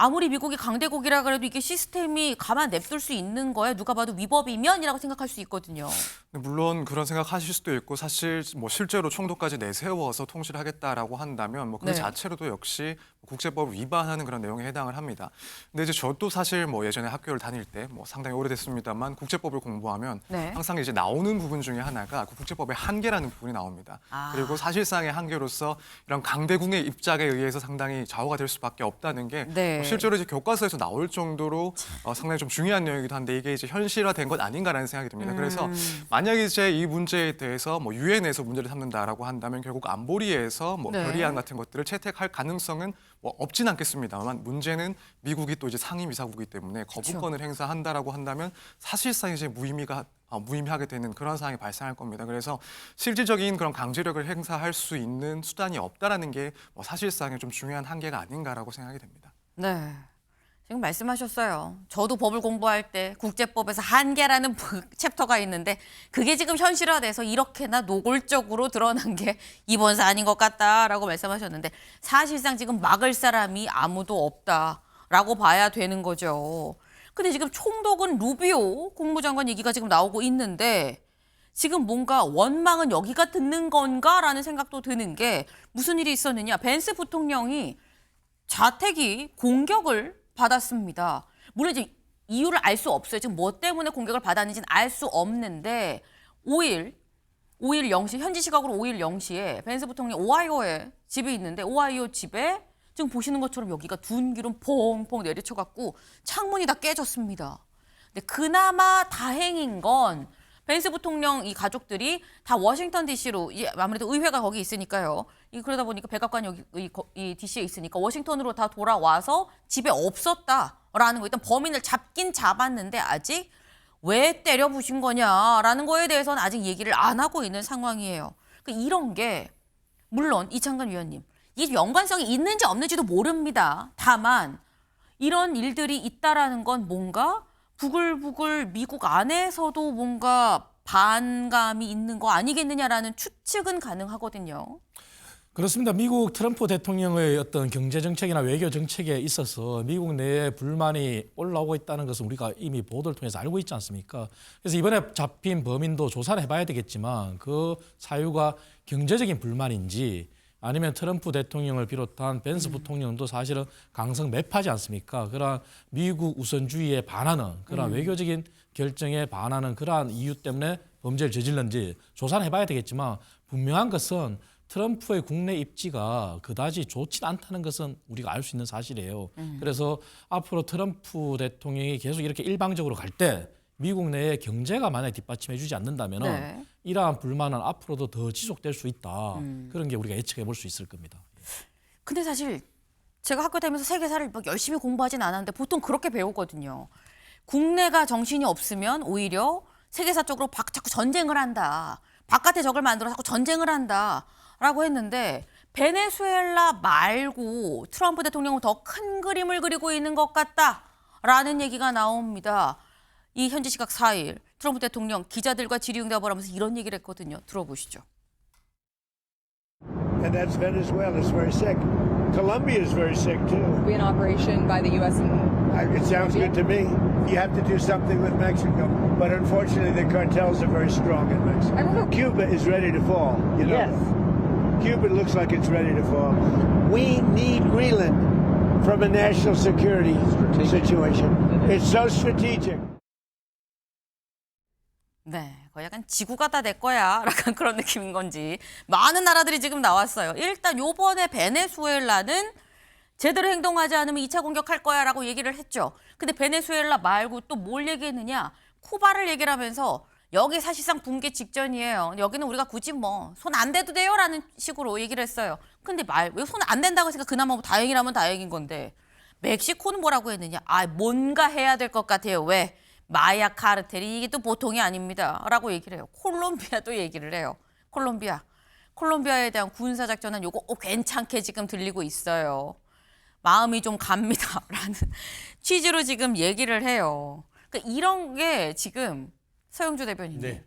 S1: 아무리 미국이 강대국이라 그래도 이게 시스템이 가만 냅둘 수 있는 거예요? 누가 봐도 위법이면이라고 생각할 수 있거든요.
S11: 물론 그런 생각하실 수도 있고, 사실 뭐 실제로 총독까지 내세워서 통치를 하겠다라고 한다면 뭐 그
S1: 네.
S11: 자체로도 역시 국제법을 위반하는 그런 내용에 해당을 합니다. 근데 이제 저도 사실 뭐 예전에 학교를 다닐 때 뭐 상당히 오래됐습니다만 국제법을 공부하면
S1: 네.
S11: 항상 이제 나오는 부분 중에 하나가 그 국제법의 한계라는 부분이 나옵니다.
S1: 아.
S11: 그리고 사실상의 한계로서 이런 강대국의 입장에 의해서 상당히 좌우가 될 수밖에 없다는 게
S1: 네.
S11: 뭐 실제로 이제 교과서에서 나올 정도로 상당히 좀 중요한 내용이기도 한데, 이게 이제 현실화된 것 아닌가라는 생각이 듭니다. 그래서 만약에 이제 이 문제에 대해서 뭐 유엔에서 문제를 삼는다라고 한다면 결국 안보리에서 뭐
S1: 네.
S11: 결의안 같은 것들을 채택할 가능성은 뭐 없진 않겠습니다만, 문제는 미국이 또 이제 상임이사국이기 때문에 거부권을 행사한다라고 한다면 사실상 이제 무의미하게 되는 그런 상황이 발생할 겁니다. 그래서 실질적인 그런 강제력을 행사할 수 있는 수단이 없다라는 게 뭐 사실상의 좀 중요한 한계가 아닌가라고 생각이 됩니다.
S1: 네. 지금 말씀하셨어요. 저도 법을 공부할 때 국제법에서 한계라는 챕터가 있는데 그게 지금 현실화돼서 이렇게나 노골적으로 드러난 게 이번 사안인 것 같다라고 말씀하셨는데, 사실상 지금 막을 사람이 아무도 없다라고 봐야 되는 거죠. 근데 지금 총독은 루비오 국무장관 얘기가 지금 나오고 있는데, 지금 뭔가 원망은 여기가 듣는 건가라는 생각도 드는 게 무슨 일이 있었느냐. 벤스 부통령이 자택이 공격을 받았습니다. 물론 이제 이유를 알 수 없어요. 지금 뭐 때문에 공격을 받았는지는 알 수 없는데 5일 0시 현지 시각으로 5일 0시에 벤스 부통령이 오하이오에 집이 있는데 오하이오 집에 지금 보시는 것처럼 여기가 둔기름 퐁퐁 내리쳐갖고 창문이 다 깨졌습니다. 근데 그나마 다행인 건 벤스 부통령 이 가족들이 다 워싱턴 DC로 아무래도 의회가 거기 있으니까요. 그러다 보니까 백악관이 여기 이 DC에 있으니까 워싱턴으로 다 돌아와서 집에 없었다라는 거. 일단 범인을 잡긴 잡았는데 아직 왜 때려 부신 거냐라는 거에 대해서는 아직 얘기를 안 하고 있는 상황이에요. 그러니까 이런 게 물론 이창관 위원님 이게 연관성이 있는지 없는지도 모릅니다. 다만 이런 일들이 있다라는 건 뭔가 부글부글 미국 안에서도 뭔가 반감이 있는 거 아니겠느냐라는 추측은 가능하거든요.
S13: 그렇습니다. 미국 트럼프 대통령의 어떤 경제 정책이나 외교 정책에 있어서 미국 내에 불만이 올라오고 있다는 것은 우리가 이미 보도를 통해서 알고 있지 않습니까? 그래서 이번에 잡힌 범인도 조사를 해봐야 되겠지만 그 사유가 경제적인 불만인지 아니면 트럼프 대통령을 비롯한 벤스 부통령도 사실은 강성 매파지 않습니까? 그러한 미국 우선주의에 반하는 그러한 외교적인 결정에 반하는 그러한 이유 때문에 범죄를 저질렀는지 조사를 해봐야 되겠지만 분명한 것은 트럼프의 국내 입지가 그다지 좋지 않다는 것은 우리가 알 수 있는 사실이에요. 그래서 앞으로 트럼프 대통령이 계속 이렇게 일방적으로 갈 때 미국 내에 경제가 만약에 뒷받침해주지 않는다면
S1: 네.
S13: 이러한 불만은 앞으로도 더 지속될 수 있다. 그런 게 우리가 예측해 볼 수 있을 겁니다.
S1: 근데 사실 제가 학교 다니면서 세계사를 막 열심히 공부하진 않았는데 보통 그렇게 배우거든요. 국내가 정신이 없으면 오히려 세계사 쪽으로 자꾸 전쟁을 한다. 바깥에 적을 만들어 자꾸 전쟁을 한다라고 했는데 베네수엘라 말고 트럼프 대통령은 더 큰 그림을 그리고 있는 것 같다라는 얘기가 나옵니다. 이 현지 시각 4일 트럼프 대통령 기자들과 질의응답을 하면서 이런 얘기를 했거든요. 들어보시죠.
S12: And that's Venezuela's very sick. Colombia is very sick too.
S14: Be an operation by the U.S.
S12: It sounds good to me. You have to do something with Mexico, but unfortunately the cartels are very strong in Mexico. Cuba is ready to fall. You know? Yes. Cuba looks like it's ready to fall. We need Greenland from a national security situation. It's so strategic.
S1: 네, 거의 약간 지구가 다 내 거야 약간 그런 느낌인 건지 많은 나라들이 지금 나왔어요. 일단 요번에 베네수엘라는 제대로 행동하지 않으면 2차 공격할 거야 라고 얘기를 했죠. 근데 베네수엘라 말고 또 뭘 얘기했느냐. 쿠바를 얘기를 하면서 여기 사실상 붕괴 직전이에요. 여기는 우리가 굳이 뭐 손 안 대도 돼요 라는 식으로 얘기를 했어요. 근데 왜 손 안 된다고 했으니까 그나마 뭐 다행이라면 다행인 건데 멕시코는 뭐라고 했느냐. 뭔가 해야 될 것 같아요. 왜? 마약 카르텔이 이게 또 보통이 아닙니다. 라고 얘기를 해요. 콜롬비아도 얘기를 해요. 콜롬비아에 대한 군사작전은 요거 괜찮게 지금 들리고 있어요. 마음이 좀 갑니다. 라는 취지로 지금 얘기를 해요. 그러니까 이런 게 지금 서영주 대변인님.
S10: 네.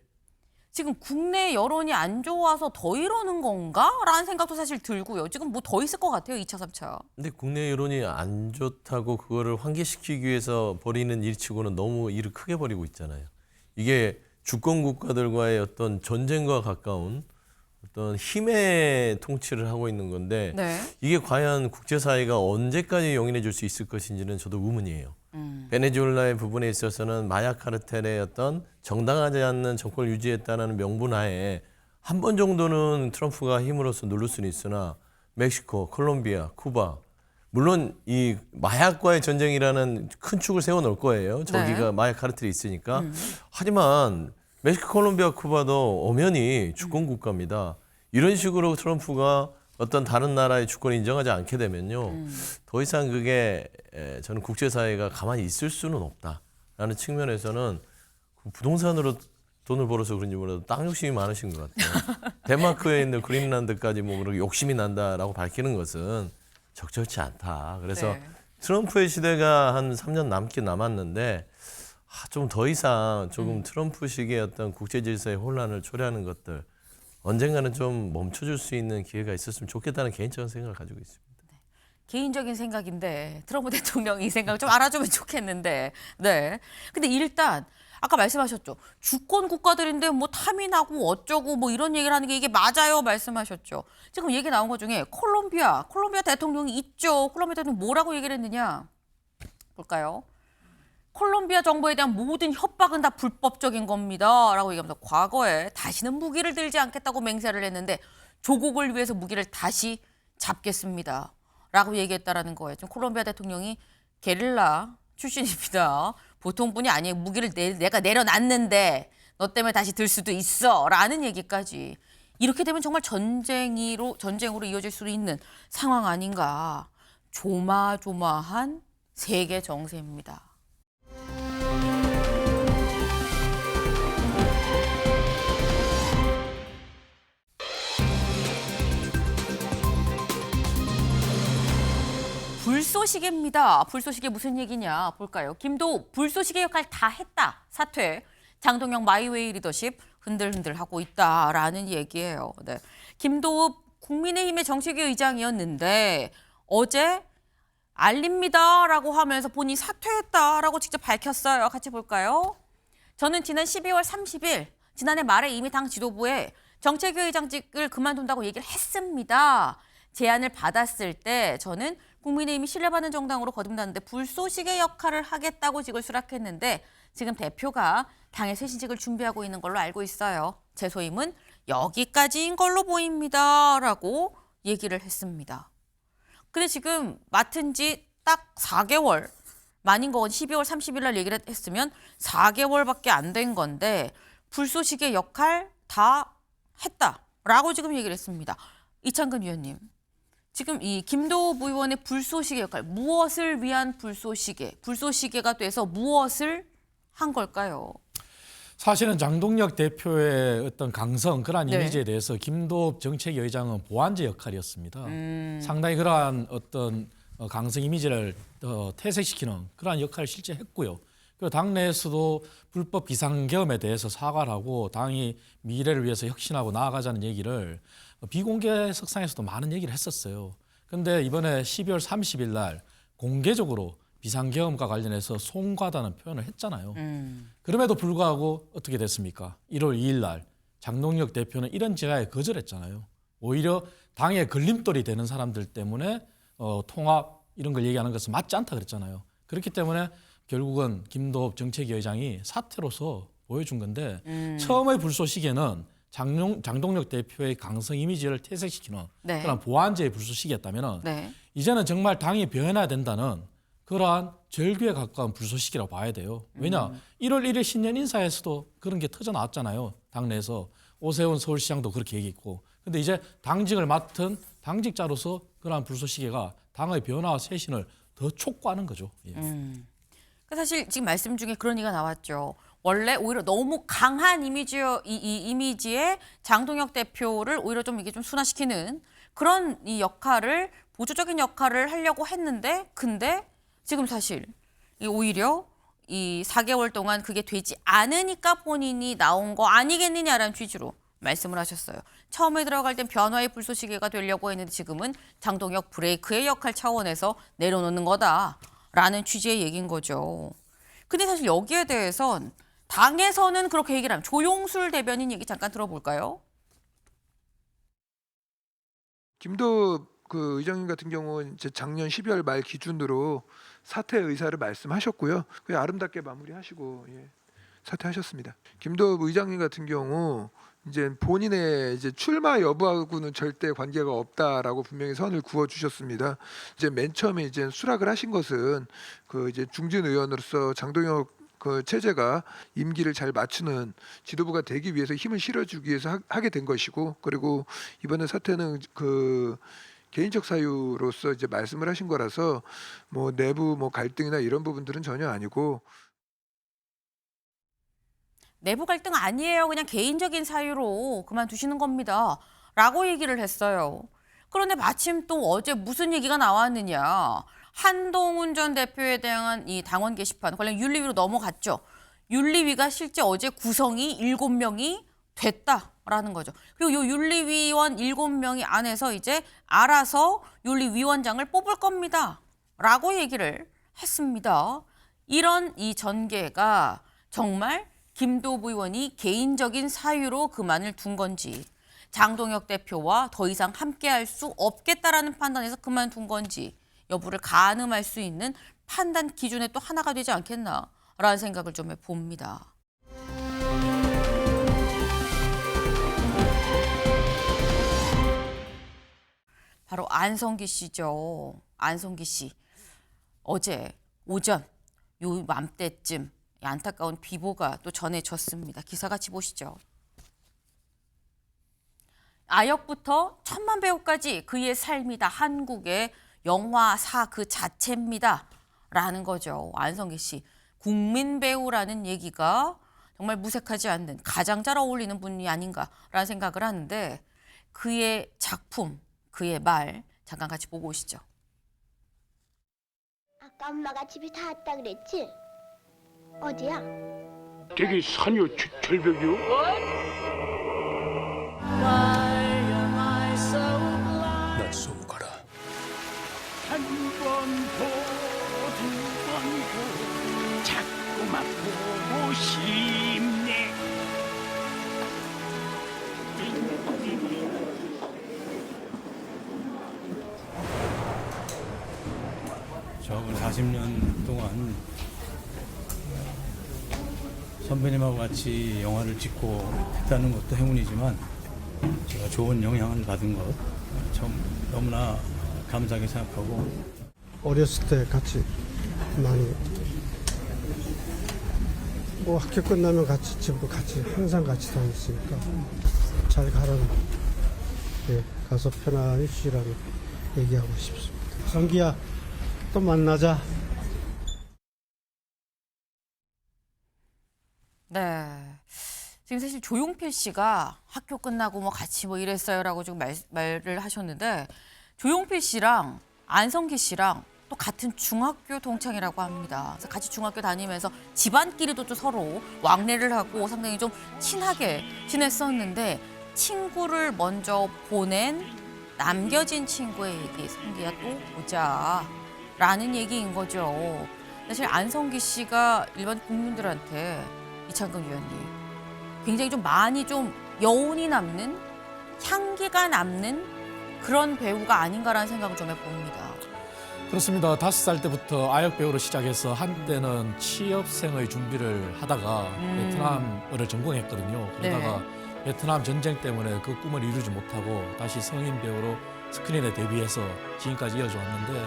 S1: 지금 국내 여론이 안 좋아서 더 이러는 건가? 라는 생각도 사실 들고요. 지금 뭐 더 있을 것 같아요. 2차, 3차.
S10: 근데 국내 여론이 안 좋다고 그거를 환기시키기 위해서 벌이는 일치고는 너무 일을 크게 벌이고 있잖아요. 이게 주권 국가들과의 어떤 전쟁과 가까운 어떤 힘의 통치를 하고 있는 건데
S1: 네.
S10: 이게 과연 국제사회가 언제까지 용인해 줄 수 있을 것인지는 저도 의문이에요. 베네수엘라의 부분에 있어서는 마약 카르텔의 어떤 정당하지 않는 정권을 유지했다는 명분하에 한 번 정도는 트럼프가 힘으로써 누를 수는 있으나 멕시코, 콜롬비아, 쿠바 물론 이 마약과의 전쟁이라는 큰 축을 세워놓을 거예요. 저기가 마약 카르텔이 있으니까. 하지만 멕시코, 콜롬비아, 쿠바도 엄연히 주권 국가입니다. 이런 식으로 트럼프가 어떤 다른 나라의 주권을 인정하지 않게 되면요. 더 이상 그게 저는 국제사회가 가만히 있을 수는 없다라는 측면에서는 부동산으로 돈을 벌어서 그런지 몰라도 땅 욕심이 많으신 것 같아요. 덴마크에 있는 그린란드까지 뭐 그렇게 욕심이 난다라고 밝히는 것은 적절치 않다. 그래서 트럼프의 시대가 한 3년 남긴 남았는데 좀 더 이상 조금 트럼프식의 어떤 국제 질서의 혼란을 초래하는 것들 언젠가는 좀 멈춰줄 수 있는 기회가 있었으면 좋겠다는 개인적인 생각을 가지고 있습니다.
S1: 개인적인 생각인데 트럼프 대통령이 이 생각 좀 알아주면 좋겠는데. 네. 근데 일단 아까 말씀하셨죠. 주권 국가들인데 뭐 탐이 나고 어쩌고 뭐 이런 얘기를 하는 게 이게 맞아요 말씀하셨죠. 지금 얘기 나온 것 중에 콜롬비아 대통령이 있죠. 콜롬비아 대통령이 뭐라고 얘기를 했느냐 볼까요? 콜롬비아 정부에 대한 모든 협박은 다 불법적인 겁니다. 라고 얘기하면서 과거에 다시는 무기를 들지 않겠다고 맹세를 했는데 조국을 위해서 무기를 다시 잡겠습니다. 라고 얘기했다라는 거예요. 지금 콜롬비아 대통령이 게릴라 출신입니다. 보통 분이 아니에요. 무기를 내가 내려놨는데 너 때문에 다시 들 수도 있어. 라는 얘기까지. 이렇게 되면 정말 전쟁으로 이어질 수 있는 상황 아닌가. 조마조마한 세계 정세입니다. 불쏘시개입니다. 불쏘시개 무슨 얘기냐 볼까요? 김도우 불쏘시개 역할 다 했다. 사퇴. 장동영 마이웨이 리더십 흔들흔들 하고 있다라는 얘기예요. 네. 김도우 국민의힘의 정책위 의장이었는데 어제 알립니다라고 하면서 본인이 사퇴했다라고 직접 밝혔어요. 같이 볼까요? 저는 지난 12월 30일 지난해 말에 이미 당 지도부에 정책위 의장직을 그만둔다고 얘기를 했습니다. 제안을 받았을 때 저는 국민의힘이 신뢰받는 정당으로 거듭났는데 불쏘시개 역할을 하겠다고 직을 수락했는데 지금 대표가 당의 쇄신직을 준비하고 있는 걸로 알고 있어요. 제 소임은 여기까지인 걸로 보입니다. 라고 얘기를 했습니다. 근데 지금 맡은 지 딱 4개월 만인 거건 12월 30일 날 얘기를 했으면 4개월밖에 안 된 건데 불쏘시개 역할 다 했다라고 지금 얘기를 했습니다. 이창근 위원님. 지금 이 김도우 의원의 불쏘시개 역할, 무엇을 위한 불쏘시개가 돼서 무엇을 한 걸까요?
S13: 사실은 장동혁 대표의 어떤 강성, 그러한 이미지에 대해서 김도읍 정책위 의장은 보완제 역할이었습니다. 상당히 그러한 어떤 강성 이미지를 퇴색시키는 그러한 역할을 실제 했고요. 그리고 당내에서도 불법 비상계엄에 대해서 사과를 하고 당이 미래를 위해서 혁신하고 나아가자는 얘기를 비공개 석상에서도 많은 얘기를 했었어요. 그런데 이번에 12월 30일 날 공개적으로 비상계엄과 관련해서 송구하다는 표현을 했잖아요. 그럼에도 불구하고 어떻게 됐습니까? 1월 2일 날 장동혁 대표는 이런 제안에 거절했잖아요. 오히려 당의 걸림돌이 되는 사람들 때문에 통합 이런 걸 얘기하는 것은 맞지 않다 그랬잖아요. 그렇기 때문에 결국은 김도읍 정책위 의장이 사퇴로서 보여준 건데 처음의 불쏘시개는 장동혁 대표의 강성 이미지를 퇴색시키는 그런 보완제의 불쏘시개였다면 이제는 정말 당이 변해야 된다는 그러한 절규에 가까운 불쏘시개라고 봐야 돼요. 왜냐? 1월 1일 신년 인사에서도 그런 게 터져나왔잖아요. 당내에서. 오세훈 서울시장도 그렇게 얘기했고. 근데 이제 당직을 맡은 당직자로서 그러한 불쏘시개가 당의 변화와 쇄신을 더 촉구하는 거죠. 예.
S1: 사실 지금 말씀 중에 그런 얘기가 나왔죠. 원래 오히려 너무 강한 이미지의 장동혁 대표를 오히려 좀 이게 좀 순화시키는 그런 이 역할을 보조적인 역할을 하려고 했는데 근데 지금 사실 오히려 이 4개월 동안 그게 되지 않으니까 본인이 나온 거 아니겠느냐라는 취지로 말씀을 하셨어요. 처음에 들어갈 땐 변화의 불쏘시개가 되려고 했는데 지금은 장동혁 브레이크의 역할 차원에서 내려놓는 거다라는 취지의 얘기인 거죠. 근데 사실 여기에 대해선 당에서는 그렇게 얘기를 하면 조용술 대변인 얘기 잠깐 들어볼까요?
S15: 김도읍 그 의장님 같은 경우는 이제 작년 12월 말 기준으로 사퇴 의사를 말씀하셨고요. 그냥 아름답게 마무리하시고 사퇴하셨습니다. 김도읍 의장님 같은 경우 이제 본인의 이제 출마 여부하고는 절대 관계가 없다라고 분명히 선을 그어 주셨습니다. 이제 맨 처음에 이제 수락을 하신 것은 그 이제 중진 의원으로서 장동혁 그 체제가 임기를 잘 맞추는 지도부가 되기 위해서 힘을 실어주기 위해서 하게 된 것이고, 그리고 이번에 사태는 그 개인적 사유로서 이제 말씀을 하신 거라서 뭐 내부 뭐 갈등이나 이런 부분들은 전혀 아니고.
S1: 내부 갈등 아니에요. 그냥 개인적인 사유로 그만두시는 겁니다. 라고 얘기를 했어요. 그런데 마침 또 어제 무슨 얘기가 나왔느냐. 한동훈 전 대표에 대한 이 당원 게시판 관련 윤리위로 넘어갔죠. 윤리위가 실제 어제 구성이 7명이 됐다라는 거죠. 그리고 이 윤리위원 7명이 안에서 이제 알아서 윤리위원장을 뽑을 겁니다. 라고 얘기를 했습니다. 이런 이 전개가 정말 김도부 의원이 개인적인 사유로 그만을 둔 건지, 장동혁 대표와 더 이상 함께할 수 없겠다라는 판단에서 그만둔 건지 여부를 가늠할 수 있는 판단 기준의 또 하나가 되지 않겠나라는 생각을 좀 해봅니다. 바로 안성기 씨죠. 안성기 씨. 어제 오전 요 맘때쯤 안타까운 비보가 또 전해졌습니다. 기사 같이 보시죠. 아역부터 천만 배우까지 그의 삶이다. 한국의 영화사 그 자체입니다. 라는 거죠. 안성기 씨. 국민 배우라는 얘기가 정말 무색하지 않는 가장 잘 어울리는 분이 아닌가라는 생각을 하는데 그의 작품, 그의 말 잠깐 같이 보고 오시죠.
S16: 아까 엄마가 집에 다 왔다 그랬지? 어디야?
S12: 되게 산요 절벽이요? 날 쏘고 가라. 한 번 보, 두 번 보, 자꾸만 보고 싶네.
S17: 저하고 40년 동안 선배님하고 같이 영화를 찍고 했다는 것도 행운이지만 제가 좋은 영향을 받은 것 참 너무나 감사하게 생각하고
S18: 어렸을 때 같이 많이 뭐 학교 끝나면 같이 지금도 같이 항상 같이 다녔으니까 잘 가라는 가서 편안히 쉬라고 얘기하고 싶습니다. 성기야 또 만나자.
S1: 네. 지금 사실 조용필 씨가 학교 끝나고 뭐 같이 뭐 이랬어요라고 지금 말을 하셨는데 조용필 씨랑 안성기 씨랑 또 같은 중학교 동창이라고 합니다. 그래서 같이 중학교 다니면서 집안끼리도 또 서로 왕래를 하고 상당히 좀 친하게 지냈었는데 친구를 먼저 보낸 남겨진 친구의 얘기, 성기야 또 보자라는 얘기인 거죠. 사실 안성기 씨가 일반 국민들한테 이창근 위원님 굉장히 좀 많이 좀 여운이 남는 향기가 남는 그런 배우가 아닌가라는 생각을 좀 해봅니다.
S13: 그렇습니다. 5살 때부터 아역 배우로 시작해서 한때는 취업생의 준비를 하다가 베트남어를 전공했거든요. 그러다가 베트남 전쟁 때문에 그 꿈을 이루지 못하고 다시 성인 배우로 스크린에 데뷔해서 지금까지 이어져 왔는데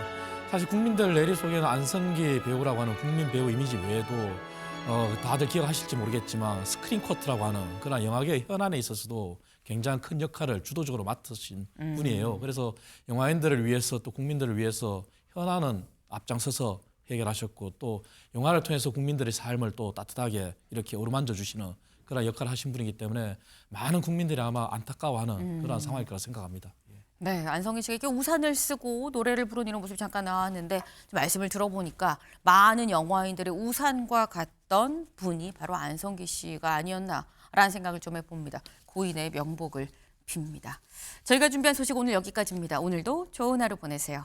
S13: 사실 국민들 내리 속에는 안성기 배우라고 하는 국민 배우 이미지 외에도 다들 기억하실지 모르겠지만 스크린 쿼트라고 하는 그런 영화계 현안에 있어서도 굉장히 큰 역할을 주도적으로 맡으신 분이에요. 그래서 영화인들을 위해서 또 국민들을 위해서 현안은 앞장서서 해결하셨고 또 영화를 통해서 국민들의 삶을 또 따뜻하게 이렇게 어루만져 주시는 그런 역할을 하신 분이기 때문에 많은 국민들이 아마 안타까워하는 그런 상황일 거라 생각합니다.
S1: 네, 안성기 씨가 이렇게 우산을 쓰고 노래를 부르는 이런 모습이 잠깐 나왔는데 말씀을 들어보니까 많은 영화인들의 우산과 같던 분이 바로 안성기 씨가 아니었나라는 생각을 좀 해봅니다. 고인의 명복을 빕니다. 저희가 준비한 소식 오늘 여기까지입니다. 오늘도 좋은 하루 보내세요.